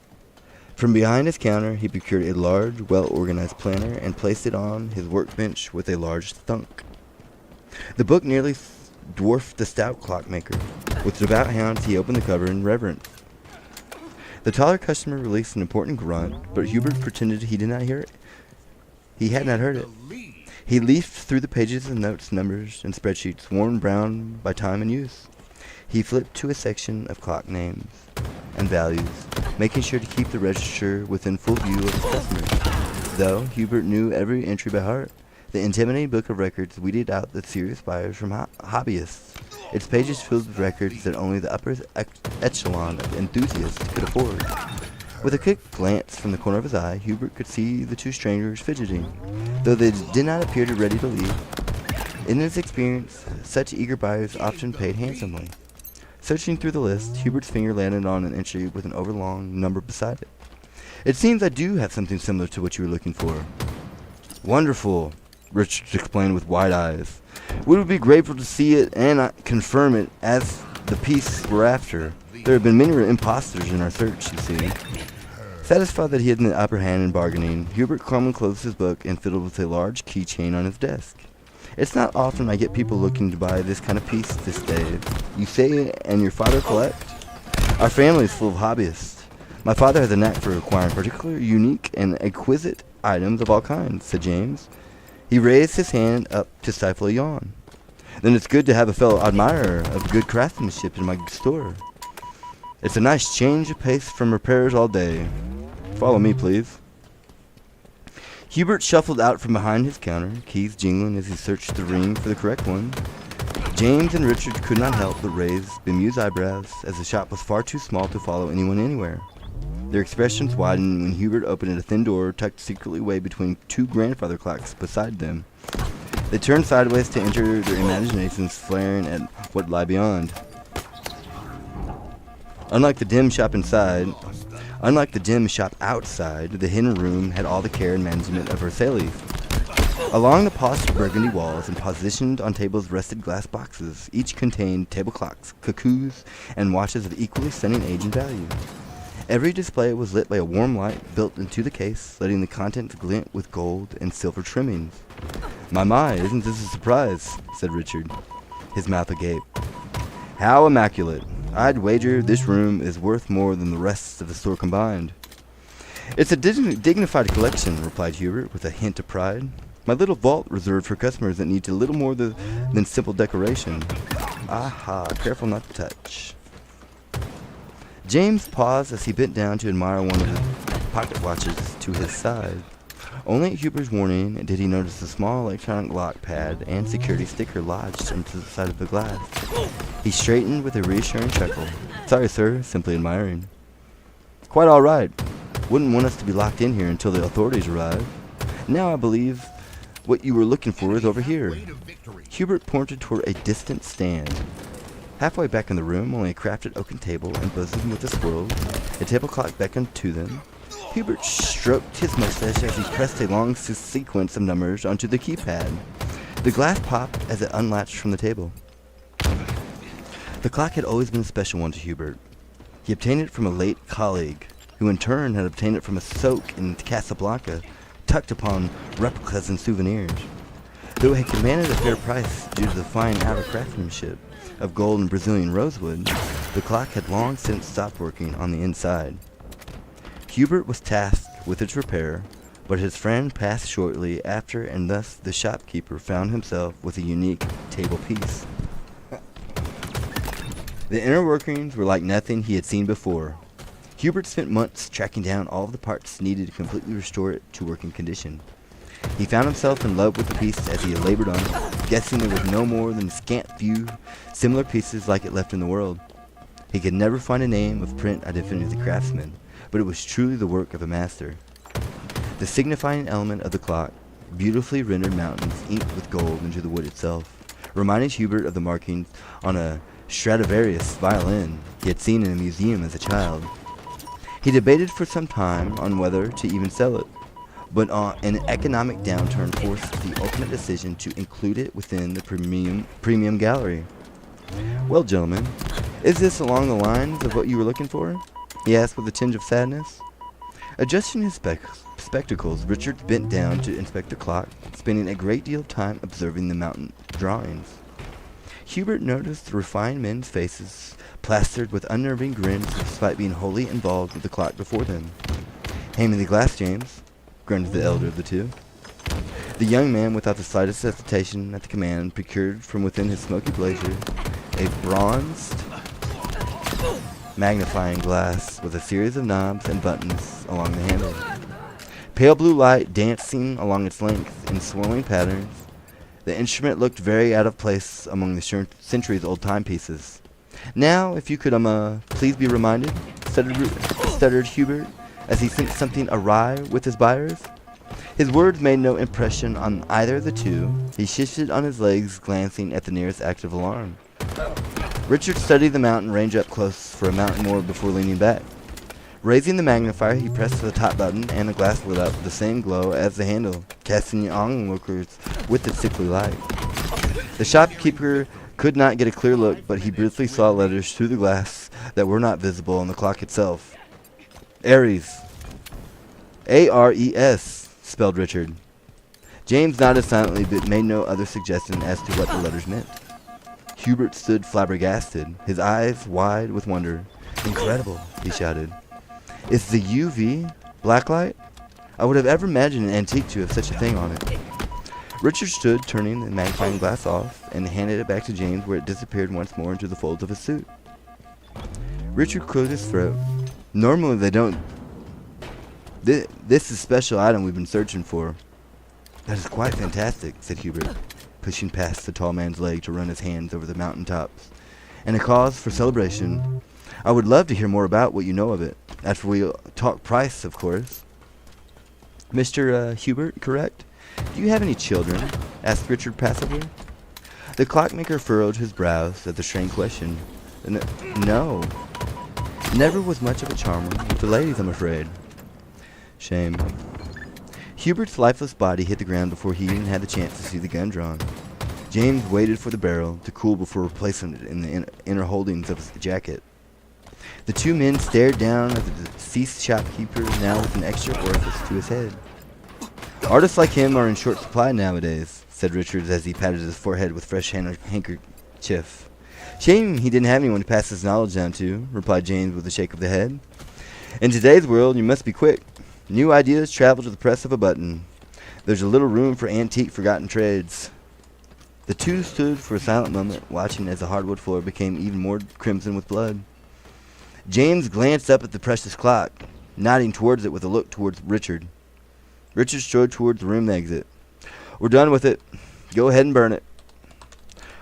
A: From behind his counter, he procured a large, well-organized planner and placed it on his workbench with a large thunk. The book nearly dwarfed the stout clockmaker. With devout hands, he opened the cover in reverence. The taller customer released an important grunt, but Hubert pretended he did not hear it. He had not heard it. He leafed through the pages of notes, numbers, and spreadsheets worn brown by time and use. He flipped to a section of clock names and values, making sure to keep the register within full view of his customers. Though Hubert knew every entry by heart, the intimidating book of records weeded out the serious buyers from hobbyists. Its pages filled with records that only the upper echelon of enthusiasts could afford. With a quick glance from the corner of his eye, Hubert could see the two strangers fidgeting. though they did not appear to ready to leave. In his experience, such eager buyers often paid handsomely. Searching through the list, Hubert's finger landed on an entry with an overlong number beside it. It seems I do have something similar to what you were looking for. Wonderful, Richard explained with wide eyes. We would be grateful to see it and confirm it as the piece we're after. There have been many imposters in our search, you see. Satisfied that he had the upper hand in bargaining, Hubert calmly closed his book and fiddled with a large keychain on his desk. It's not often I get people looking to buy this kind of piece this day. You say, and your father collect? Our family is full of hobbyists. My father has a knack for acquiring particularly unique and exquisite items of all kinds, said James. He raised his hand up to stifle a yawn. Then it's good to have a fellow admirer of good craftsmanship in my store. It's a nice change of pace from repairers all day. Follow me, please. Hubert shuffled out from behind his counter, keys jingling as he searched the ring for the correct one. James and Richard could not help but raise bemused eyebrows, as the shop was far too small to follow anyone anywhere. Their expressions widened when Hubert opened a thin door tucked secretly away between two grandfather clocks beside them. They turned sideways to enter, their imaginations flaring at what lay beyond. Unlike the dim shop outside, the hidden room had all the care and management of Versailles. Along the polished burgundy walls and positioned on tables rested glass boxes. Each contained table clocks, cuckoos, and watches of equally stunning age and value. Every display was lit by a warm light built into the case, letting the contents glint with gold and silver trimmings. My, isn't this a surprise? Said Richard, his mouth agape. How immaculate. I'd wager this room is worth more than the rest of the store combined. It's a dignified collection, replied Hubert with a hint of pride. My little vault reserved for customers that need a little more than simple decoration. Aha, careful not to touch. James paused as he bent down to admire one of the pocket watches to his side. Only at Hubert's warning did he notice a small electronic lock pad and security sticker lodged into the side of the glass. He straightened with a reassuring chuckle. Sorry, sir, simply admiring. Quite all right. Wouldn't want us to be locked in here until the authorities arrive. Now I believe what you were looking for is over here. Hubert pointed toward a distant stand. Halfway back in the room, only a crafted oaken table and bosomed with a squirrel, a table clock beckoned to them. Hubert stroked his mustache as he pressed a long sequence of numbers onto the keypad. The glass popped as it unlatched from the table. The clock had always been a special one to Hubert. He obtained it from a late colleague, who in turn had obtained it from a soak in Casablanca, tucked upon replicas and souvenirs. Though it had commanded a fair price due to the fine outer craftsmanship of gold and Brazilian rosewood, the clock had long since stopped working on the inside. Hubert was tasked with its repair, but his friend passed shortly after, and thus the shopkeeper found himself with a unique table piece. The inner workings were like nothing he had seen before. Hubert spent months tracking down all of the parts needed to completely restore it to working condition. He found himself in love with the piece as he had labored on it, guessing there was no more than a scant few similar pieces like it left in the world. He could never find a name of print identifying of the craftsman, but it was truly the work of a master. The signifying element of the clock, beautifully rendered mountains inked with gold into the wood itself, reminded Hubert of the markings on a Stradivarius violin he had seen in a museum as a child. He debated for some time on whether to even sell it, but an economic downturn forced the ultimate decision to include it within the premium gallery. Well, gentlemen, is this along the lines of what you were looking for? He asked with a tinge of sadness. Adjusting his spectacles, Richard bent down to inspect the clock, spending a great deal of time observing the mountain drawings. Hubert noticed the refined men's faces plastered with unnerving grins despite being wholly involved with the clock before them. Hand me the glass, James, grunted the elder of the two. The young man, without the slightest hesitation at the command, procured from within his smoky blazer a bronzed magnifying glass with a series of knobs and buttons along the handle. Pale blue light dancing along its length in swirling patterns, the instrument looked very out of place among the centuries-old timepieces. Now, if you could, please be stuttered Hubert, as he sensed something awry with his buyers. His words made no impression on either of the two. He shifted on his legs, glancing at the nearest active alarm. Richard studied the mountain range up close for a moment more before leaning back. Raising the magnifier, he pressed the top button, and the glass lit up with the same glow as the handle, casting the onlookers with its sickly light. The shopkeeper could not get a clear look, but he briefly saw letters through the glass that were not visible on the clock itself. Ares. A-R-E-S, spelled Richard. James nodded silently, but made no other suggestion as to what the letters meant. Hubert stood flabbergasted, his eyes wide with wonder. Incredible, he shouted. It's the UV blacklight? I would have ever imagined an antique to have such a thing on it. Richard stood, turning the magnifying glass off, and handed it back to James, where it disappeared once more into the folds of his suit. Richard cleared his throat. Normally they don't. This is a special item we've been searching for. That is quite fantastic, said Hubert, pushing past the tall man's leg to run his hands over the mountain tops. And a cause for celebration. I would love to hear more about what you know of it. After we talk price, of course. Mr. Hubert, correct? Do you have any children? Asked Richard passively. The clockmaker furrowed his brows at the strange question. No. Never was much of a charmer with the ladies, I'm afraid. Shame. Hubert's lifeless body hit the ground before he even had the chance to see the gun drawn. James waited for the barrel to cool before replacing it in the inner holdings of his jacket. The two men stared down at the deceased shopkeeper, now with an extra orifice to his head. Artists like him are in short supply nowadays, said Richards as he patted his forehead with fresh handkerchief. Shame he didn't have anyone to pass his knowledge down to, replied James with a shake of the head. In today's world, you must be quick. New ideas travel to the press of a button. There's a little room for antique forgotten trades. The two stood for a silent moment, watching as the hardwood floor became even more crimson with blood. James glanced up at the precious clock, nodding towards it with a look towards Richard. Richard strode towards the room exit. We're done with it. Go ahead and burn it.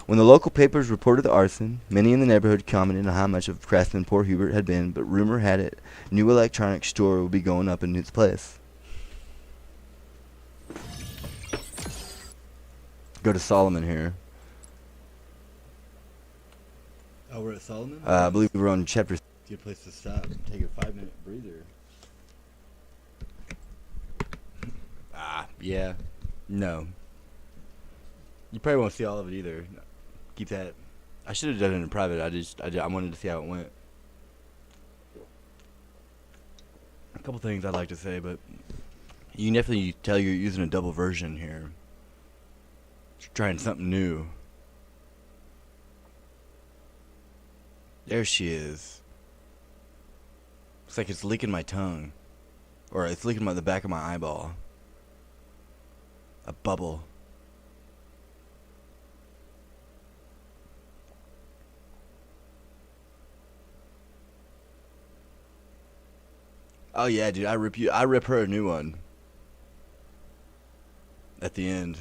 A: When the local papers reported the arson, many in the neighborhood commented on how much of a craftsman poor Hubert had been, but rumor had it new electronics store would be going up in its place. Go to Solomon here.
C: Oh, we're at Solomon?
A: I believe we're on chapter.
C: Good place to stop. Take a 5-minute breather.
A: Yeah. No. You probably won't see all of it either. Keep that. I should have done it in private. I wanted to see how it went. A couple things I'd like to say, but you can definitely tell you're using a double version here. Trying something new. There she is. Looks like it's licking my tongue. Or it's licking the back of my eyeball. A bubble. Oh yeah, dude, I rip her a new one. At the end.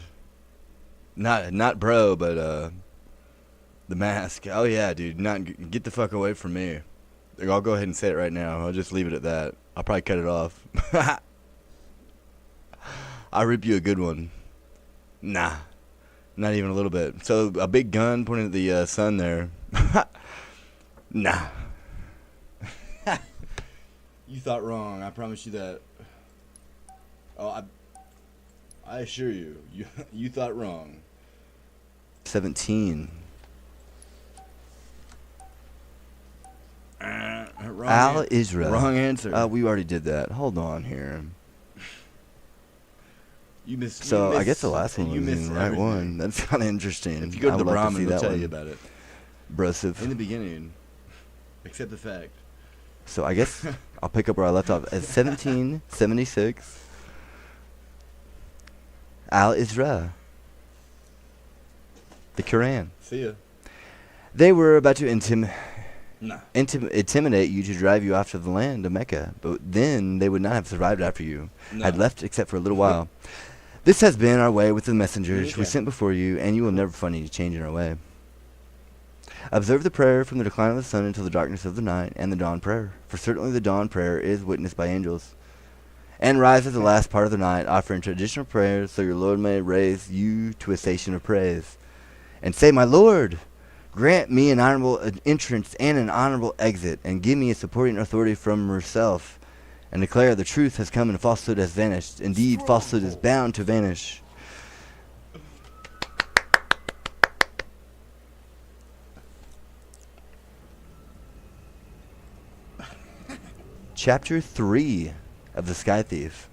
A: Not bro, but the mask. Oh yeah, dude, get the fuck away from me. I'll go ahead and say it right now. I'll just leave it at that. I'll probably cut it off. I'll rip you a good one. Nah. Not even a little bit. So, a big gun pointing at the sun there. Nah.
C: You thought wrong. I promise you that. Oh, I assure you. You thought wrong.
A: 17.
C: Wrong
A: Al Isra.
C: Wrong answer.
A: We already did that. Hold on here.
C: You missed.
A: So I guess the last one
C: you
A: was
C: missed
A: in the right
C: everything.
A: one. That's kind of interesting.
C: If you go to
A: I
C: the
A: would like
C: Brahmin,
A: see
C: they'll
A: that
C: tell you
A: one.
C: about it.
A: Brosive.
C: In the beginning. Accept the fact.
A: So I guess I'll pick up where I left off. At 1776, Al Isra. The Quran.
C: See ya.
A: They were about to
C: Nah.
A: intimidate you to drive you off to the land of Mecca, but then they would not have survived after you had left except for a little while. This has been our way with the messengers we sent before you, and you will never find any change in our way. Observe the prayer from the decline of the sun until the darkness of the night, and the dawn prayer, for certainly the dawn prayer is witnessed by angels. and rise at the last part of the night, offering traditional prayers so your Lord may raise you to a station of praise. And say, my Lord, grant me an honorable entrance and an honorable exit, and give me a supporting authority from yourself, and declare the truth has come and falsehood has vanished. Indeed, falsehood is bound to vanish. Chapter 3 of The Sky Thief.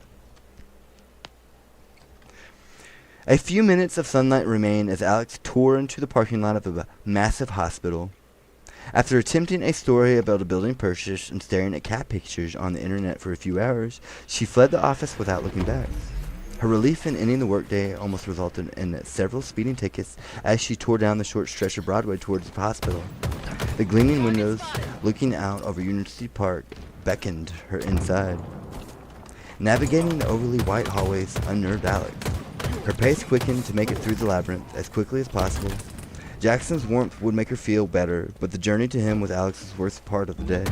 A: A few minutes of sunlight remained as Alex tore into the parking lot of a massive hospital. After attempting a story about a building purchase and staring at cat pictures on the internet for a few hours, she fled the office without looking back. Her relief in ending the workday almost resulted in several speeding tickets as she tore down the short stretch of Broadway towards the hospital. The gleaming windows looking out over University Park beckoned her inside. Navigating the overly white hallways unnerved Alex. Her pace quickened to make it through the labyrinth as quickly as possible. Jackson's warmth would make her feel better, but the journey to him was Alex's worst part of the day.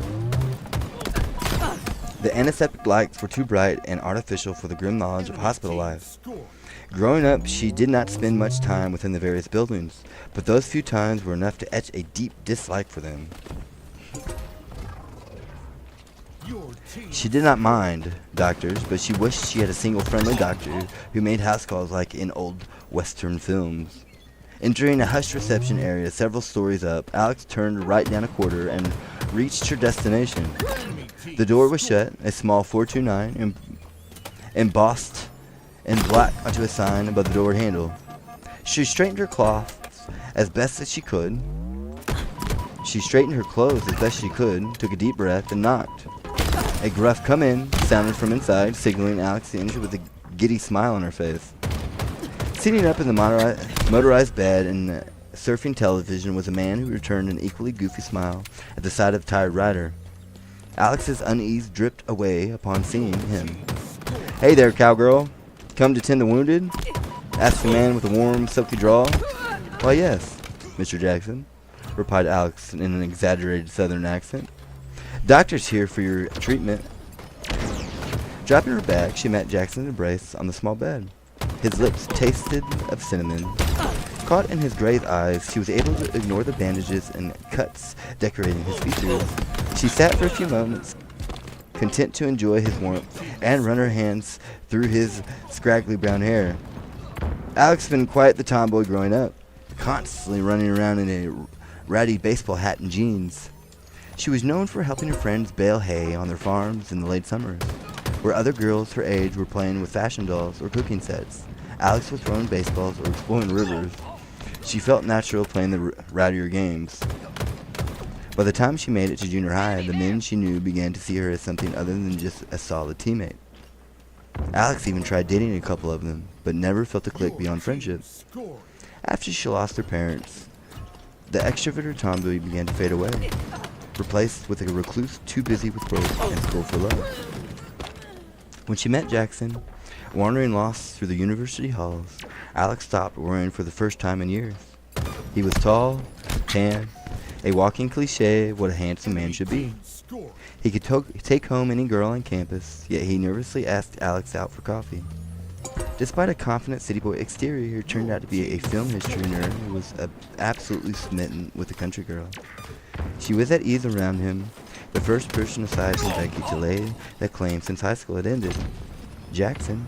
A: The antiseptic lights were too bright and artificial for the grim knowledge of hospital life. Growing up, she did not spend much time within the various buildings, but those few times were enough to etch a deep dislike for them. She did not mind doctors, but she wished she had a single friendly doctor who made house calls like in old Western films. Entering a hushed reception area several stories up, Alex turned right down a corridor and reached her destination. The door was shut, a small 429 embossed in black onto a sign above the door handle. She straightened her clothes as best as she could. Took a deep breath, and knocked. A gruff "come in" sounded from inside, signaling Alex to enter with a giddy smile on her face. Sitting up in the motorized bed and surfing television was a man who returned an equally goofy smile at the sight of the tired rider. Alex's unease dripped away upon seeing him. "Hey there, cowgirl. Come to tend the wounded?" asked the man with a warm, silky drawl. "Why, yes, Mr. Jackson," replied Alex in an exaggerated southern accent. "Doctor's here for your treatment." Dropping her bag, she met Jackson's embrace on the small bed. His lips tasted of cinnamon. Caught in his grave eyes, she was able to ignore the bandages and cuts decorating his features. She sat for a few moments, content to enjoy his warmth and run her hands through his scraggly brown hair. Alex had been quite the tomboy growing up, constantly running around in a ratty baseball hat and jeans. She was known for helping her friends bale hay on their farms in the late summers, where other girls her age were playing with fashion dolls or cooking sets. Alex was throwing baseballs or exploring rivers. She felt natural playing the rattier games. By the time she made it to junior high, the men she knew began to see her as something other than just a solid teammate. Alex even tried dating a couple of them, but never felt a click beyond friendship. After she lost her parents, the extrovert tomboy began to fade away, replaced with a recluse too busy with work and school for love. When she met Jackson, wandering lost through the university halls, Alex stopped worrying for the first time in years. He was tall, tan, a walking cliche of what a handsome man should be. He could take home any girl on campus, yet he nervously asked Alex out for coffee. Despite a confident city boy exterior, he turned out to be a film history nerd who was absolutely smitten with a country girl. She was at ease around him, the first person aside from Becky to lay that claim since high school had ended. Jackson,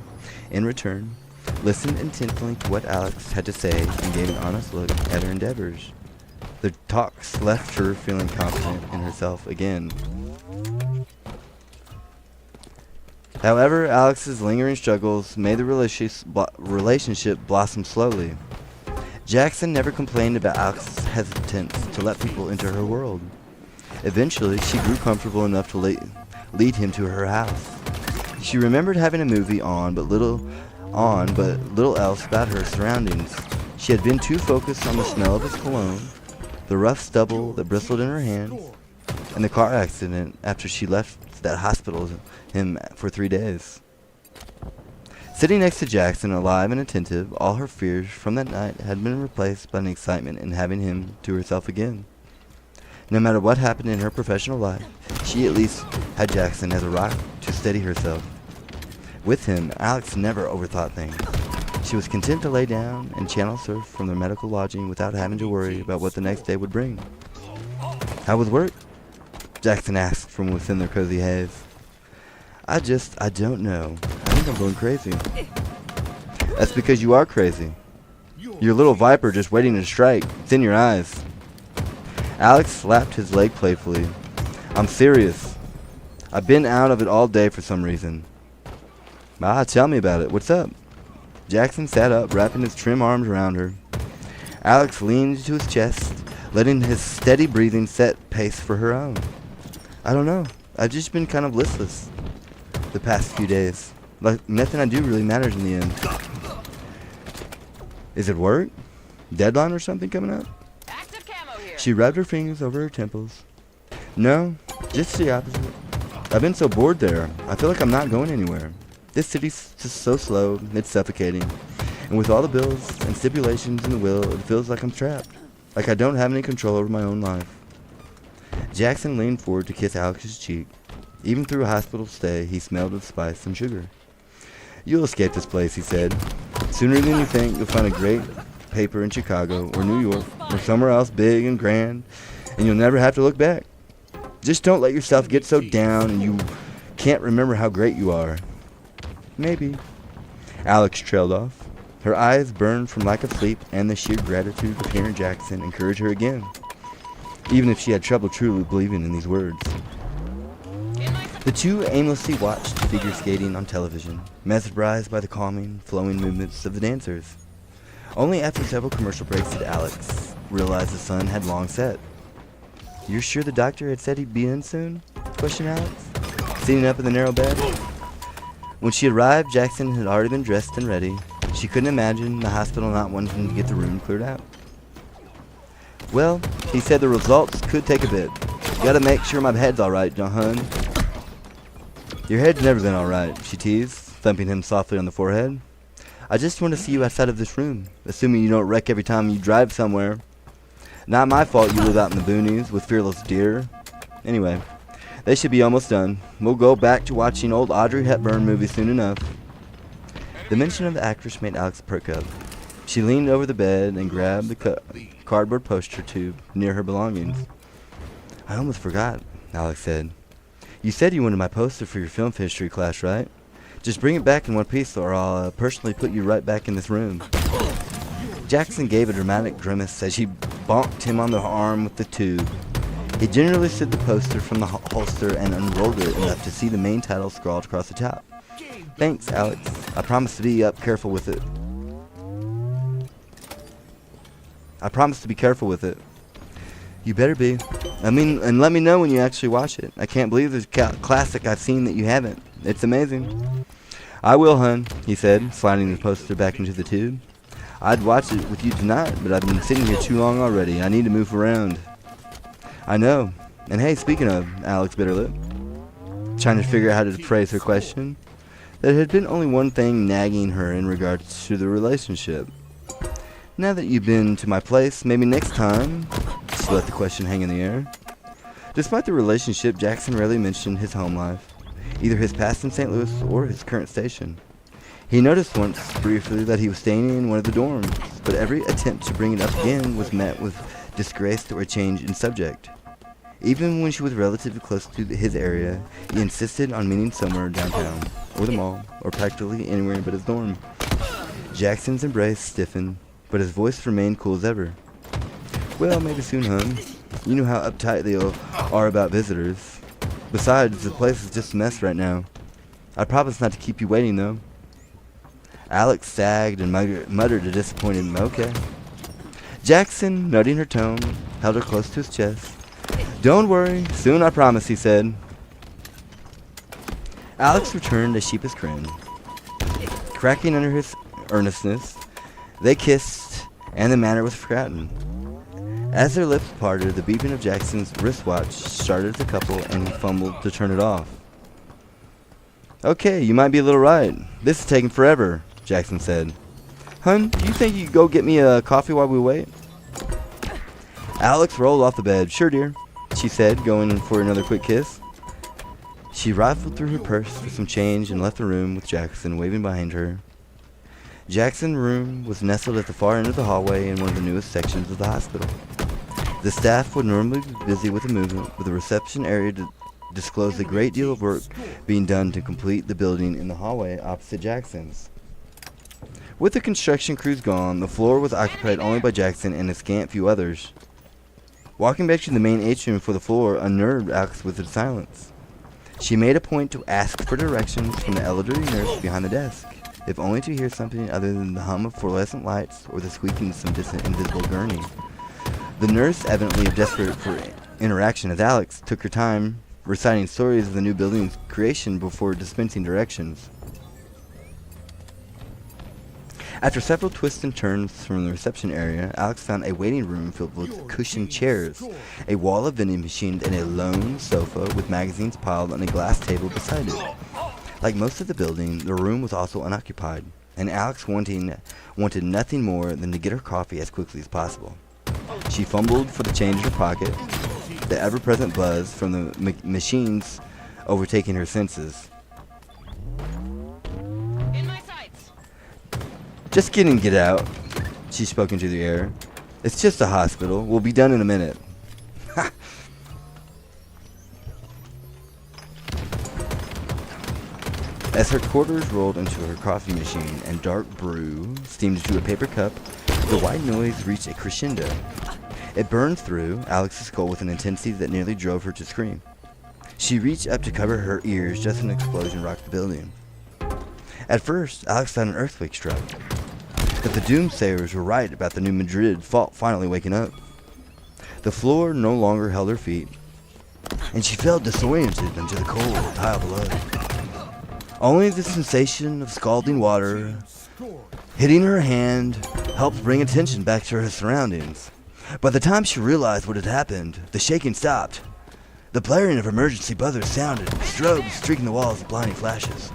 A: in return, listened intently to what Alex had to say and gave an honest look at her endeavors. The talks left her feeling confident in herself again. However, Alex's lingering struggles made the relationship blossom slowly. Jackson never complained about Alex's hesitance to let people into her world. Eventually, she grew comfortable enough to lead him to her house. She remembered having a movie on, but little else about her surroundings. She had been too focused on the smell of his cologne, the rough stubble that bristled in her hands, and the car accident after she left that hospital him for 3 days. Sitting next to Jackson, alive and attentive, all her fears from that night had been replaced by an excitement in having him to herself again. No matter what happened in her professional life, she at least had Jackson as a rock to steady herself. With him, Alex never overthought things. She was content to lay down and channel surf from their medical lodging without having to worry about what the next day would bring. "How was work?" Jackson asked from within their cozy haze. I don't know. I think I'm going crazy." "That's because you are crazy. Your little viper just waiting to strike. It's in your eyes." Alex slapped his leg playfully. "I'm serious. I've been out of it all day for some reason." Tell me about it. What's up?" Jackson sat up, wrapping his trim arms around her. Alex leaned to his chest, letting his steady breathing set pace for her own. "I don't know. I've just been kind of listless the past few days. Like nothing I do really matters in the end." "Is it work? Deadline or something coming up?"
D: Active camo here.
A: She rubbed her fingers over her temples. "No, just the opposite. I've been so bored there. I feel like I'm not going anywhere. This city's just so slow, it's suffocating. And with all the bills and stipulations in the will, it feels like I'm trapped. Like I don't have any control over my own life." Jackson leaned forward to kiss Alex's cheek. Even through a hospital stay, he smelled of spice and sugar. "You'll escape this place," he said. "Sooner than you think, you'll find a great paper in Chicago or New York or somewhere else big and grand, and you'll never have to look back. Just don't let yourself get so down and you can't remember how great you are." "Maybe." Alex trailed off. Her eyes burned from lack of sleep, and the sheer gratitude of hearing Jackson encourage her again, even if she had trouble truly believing in these words. The two aimlessly watched figure skating on television, mesmerized by the calming, flowing movements of the dancers. Only after several commercial breaks did Alex realize the sun had long set. "You're sure the doctor had said he'd be in soon?" questioned Alex, sitting up in the narrow bed. When she arrived, Jackson had already been dressed and ready. She couldn't imagine the hospital not wanting to get the room cleared out. "Well, he said the results could take a bit. Gotta make sure my head's alright, hun." "Your head's never been alright," she teased, thumping him softly on the forehead. "I just want to see you outside of this room, assuming you don't wreck every time you drive somewhere. Not my fault you live out in the boonies with fearless deer. Anyway, they should be almost done. We'll go back to watching old Audrey Hepburn movies soon enough." The mention of the actress made Alex perk up. She leaned over the bed and grabbed the cardboard poster tube near her belongings. "I almost forgot," Alex said. "You said you wanted my poster for your film history class, right? Just bring it back in one piece or I'll personally put you right back in this room." Jackson gave a dramatic grimace as she bonked him on the arm with the tube. He gingerly slid the poster from the holster and unrolled it enough to see the main title scrawled across the top. "Thanks, Alex. I promise to be careful with it." "You better be. And let me know when you actually watch it. I can't believe there's a classic I've seen that you haven't. It's amazing." "I will, hun," he said, sliding the poster back into the tube. "I'd watch it with you tonight, but I've been sitting here too long already. I need to move around." "I know. And hey, speaking of," Alex bit her lip, trying to figure out how to phrase her question. There had been only one thing nagging her in regards to the relationship. "Now that you've been to my place, maybe next time?" She let the question hang in the air. Despite the relationship, Jackson rarely mentioned his home life, either his past in St. Louis or his current station. He noticed once, briefly, that he was staying in one of the dorms, but every attempt to bring it up again was met with disgrace or a change in subject. Even when she was relatively close to his area, he insisted on meeting somewhere downtown, or the mall, or practically anywhere but his dorm. Jackson's embrace stiffened, but his voice remained cool as ever. "Well, maybe soon, hun. You know how uptight they are about visitors. Besides, the place is just a mess right now. I promise not to keep you waiting, though." Alex sagged and muttered a disappointed "okay." Jackson, noting her tone, held her close to his chest. "Don't worry, soon I promise," he said. Alex returned a sheepish grin. Cracking under his earnestness, they kissed, and the matter was forgotten. As their lips parted, the beeping of Jackson's wristwatch started the couple, and he fumbled to turn it off. "Okay, you might be a little right. This is taking forever," Jackson said. "Hun, do you think you could go get me a coffee while we wait?" Alex rolled off the bed. "Sure, dear," she said, going in for another quick kiss. She rifled through her purse for some change and left the room with Jackson waving behind her. Jackson's room was nestled at the far end of the hallway in one of the newest sections of the hospital. The staff would normally be busy with the movement, but the reception area disclosed a great deal of work being done to complete the building in the hallway opposite Jackson's. With the construction crews gone, the floor was occupied only by Jackson and a scant few others. Walking back to the main atrium for the floor unnerved Alex with its silence. She made a point to ask for directions from the elderly nurse behind the desk, if only to hear something other than the hum of fluorescent lights or the squeaking of some distant invisible gurney. The nurse, evidently desperate for interaction as Alex took her time reciting stories of the new building's creation before dispensing directions. After several twists and turns from the reception area, Alex found a waiting room filled with cushioned chairs, a wall of vending machines, and a lone sofa with magazines piled on a glass table beside it. Like most of the building, the room was also unoccupied, and Alex wanted nothing more than to get her coffee as quickly as possible. She fumbled for the change in her pocket, the ever-present buzz from the machines overtaking her senses.
D: In my sights.
A: Just kidding, get out, she spoke into the air. It's just a hospital. We'll be done in a minute. As her quarters rolled into her coffee machine and dark brew steamed into a paper cup, the white noise reached a crescendo. It burned through Alex's skull with an intensity that nearly drove her to scream. She reached up to cover her ears just as an explosion rocked the building. At first, Alex thought an earthquake struck, but the doomsayers were right about the New Madrid fault finally waking up. The floor no longer held her feet, and she fell disoriented into the cold tile below. Only the sensation of scalding water hitting her hand helped bring attention back to her surroundings. By the time she realized what had happened, the shaking stopped. The blaring of emergency buzzers sounded, strobes streaking the walls with blinding flashes.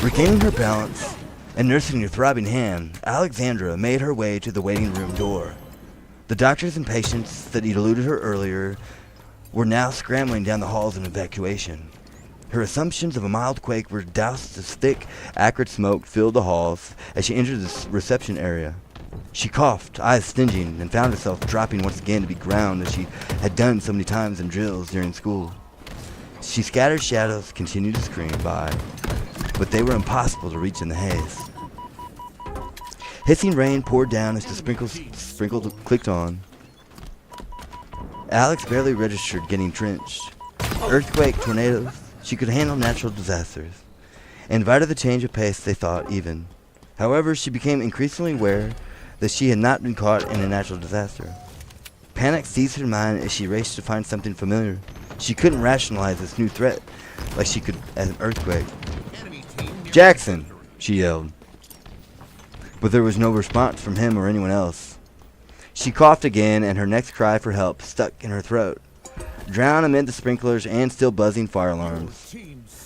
A: Regaining her balance and nursing her throbbing hand, Alexandra made her way to the waiting room door. The doctors and patients that eluded her earlier were now scrambling down the halls in evacuation. Her assumptions of a mild quake were doused as thick, acrid smoke filled the halls as she entered the reception area. She coughed, eyes stinging, and found herself dropping once again to be ground as she had done so many times in drills during school. She scattered shadows, continued to scream by, but they were impossible to reach in the haze. Hissing rain poured down as the sprinkles clicked on. Alex barely registered getting drenched. Earthquake, tornadoes, she could handle natural disasters. Invited the change of pace, they thought, even. However, she became increasingly aware that she had not been caught in a natural disaster. Panic seized her mind as she raced to find something familiar. She couldn't rationalize this new threat like she could as an earthquake. "Jackson!" she yelled. But there was no response from him or anyone else. She coughed again, and her next cry for help stuck in her throat, drowned amid the sprinklers and still buzzing fire alarms.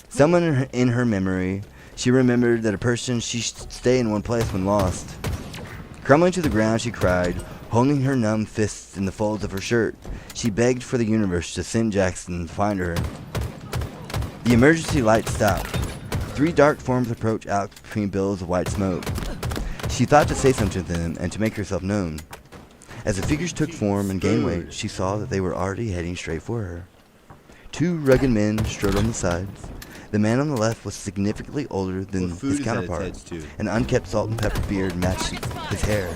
A: Someone in her memory, she remembered that a person she should stay in one place when lost. Crumbling to the ground, she cried, holding her numb fists in the folds of her shirt. She begged for the universe to send Jackson to find her. The emergency light stopped. 3 dark forms approached Alex between billows of white smoke. She thought to say something to them and to make herself known. As the figures took form and gained weight, she saw that they were already heading straight for her. 2 rugged men strode on the sides. The man on the left was significantly older than his counterpart. An unkept salt and pepper beard matched his hair.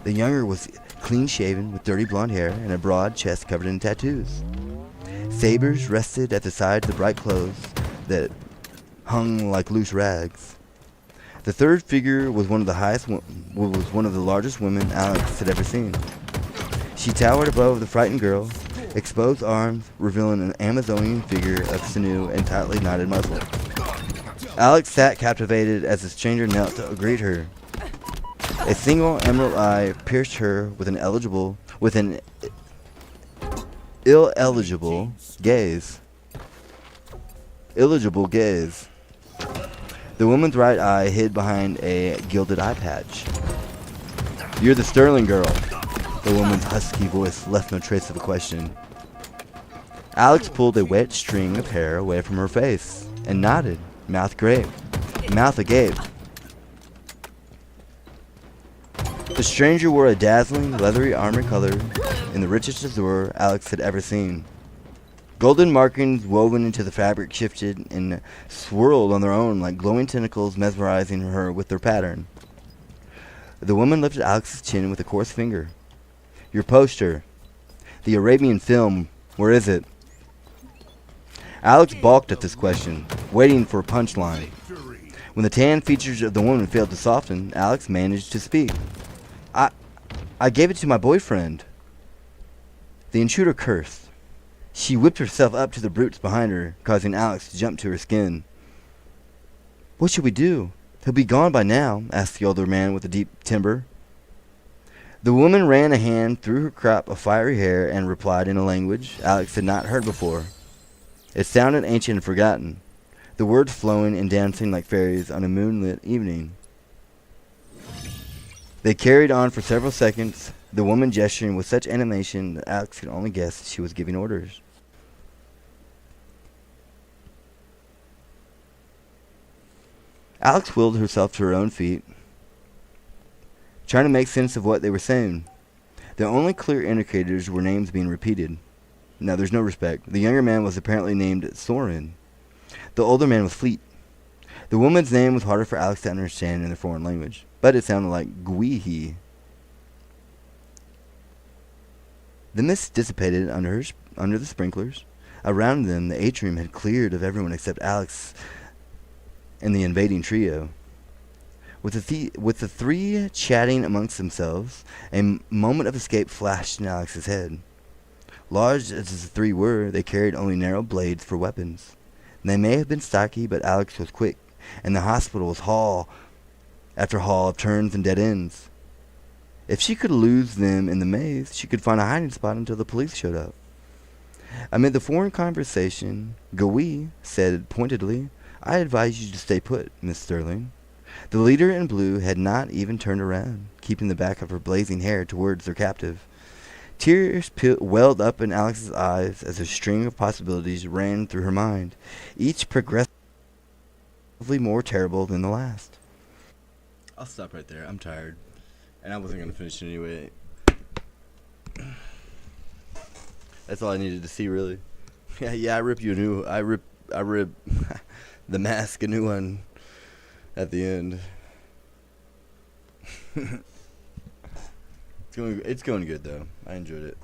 A: The younger was clean-shaven with dirty blonde hair and a broad chest covered in tattoos. Sabers rested at the sides of bright clothes that hung like loose rags. The third figure was one of the largest women Alex had ever seen. She towered above the frightened girl, exposed arms revealing an Amazonian figure of sinew and tightly knotted muscle. Alex sat captivated as the stranger knelt to greet her. A single emerald eye pierced her with an illegible gaze. The woman's right eye hid behind a gilded eye patch. "You're the Sterling girl." The woman's husky voice left no trace of a question. Alex pulled a wet string of hair away from her face and nodded, mouth agape. The stranger wore a dazzling, leathery armor color in the richest azure Alex had ever seen. Golden markings woven into the fabric shifted and swirled on their own like glowing tentacles, mesmerizing her with their pattern. The woman lifted Alex's chin with a coarse finger. "Your poster. The Arabian film. Where is it?" Alex balked at this question, waiting for a punchline. When the tan features of the woman failed to soften, Alex managed to speak. I gave it to my boyfriend." The intruder cursed. She whipped herself up to the brutes behind her, causing Alex to jump to her skin. "What should we do? He'll be gone by now," asked the older man with the deep timbre. The woman ran a hand through her crop of fiery hair and replied in a language Alex had not heard before. It sounded ancient and forgotten, the words flowing and dancing like fairies on a moonlit evening. They carried on for several seconds, the woman gesturing with such animation that Alex could only guess she was giving orders. Alex willed herself to her own feet, trying to make sense of what they were saying. The only clear indicators were names being repeated. Now, there's no respect. The younger man was apparently named Soren. The older man was Fleet. The woman's name was harder for Alex to understand in their foreign language, but it sounded like Guihi. The mist dissipated under the sprinklers. Around them, the atrium had cleared of everyone except Alex and the invading trio. With the three chatting amongst themselves, a moment of escape flashed in Alex's head. Large as the three were, they carried only narrow blades for weapons. They may have been stocky, but Alex was quick, and the hospital was hall after hall of turns and dead ends. If she could lose them in the maze, she could find a hiding spot until the police showed up. Amid the foreign conversation, Gawi said pointedly, "I advise you to stay put, Miss Sterling." The leader in blue had not even turned around, keeping the back of her blazing hair towards their captive. Tears welled up in Alex's eyes as a string of possibilities ran through her mind, each progressively more terrible than the last. I'll stop right there. I'm tired. And I wasn't going to finish it anyway. That's all I needed to see, really. Yeah, I rip the mask a new one at the end. It's going good, though. I enjoyed it.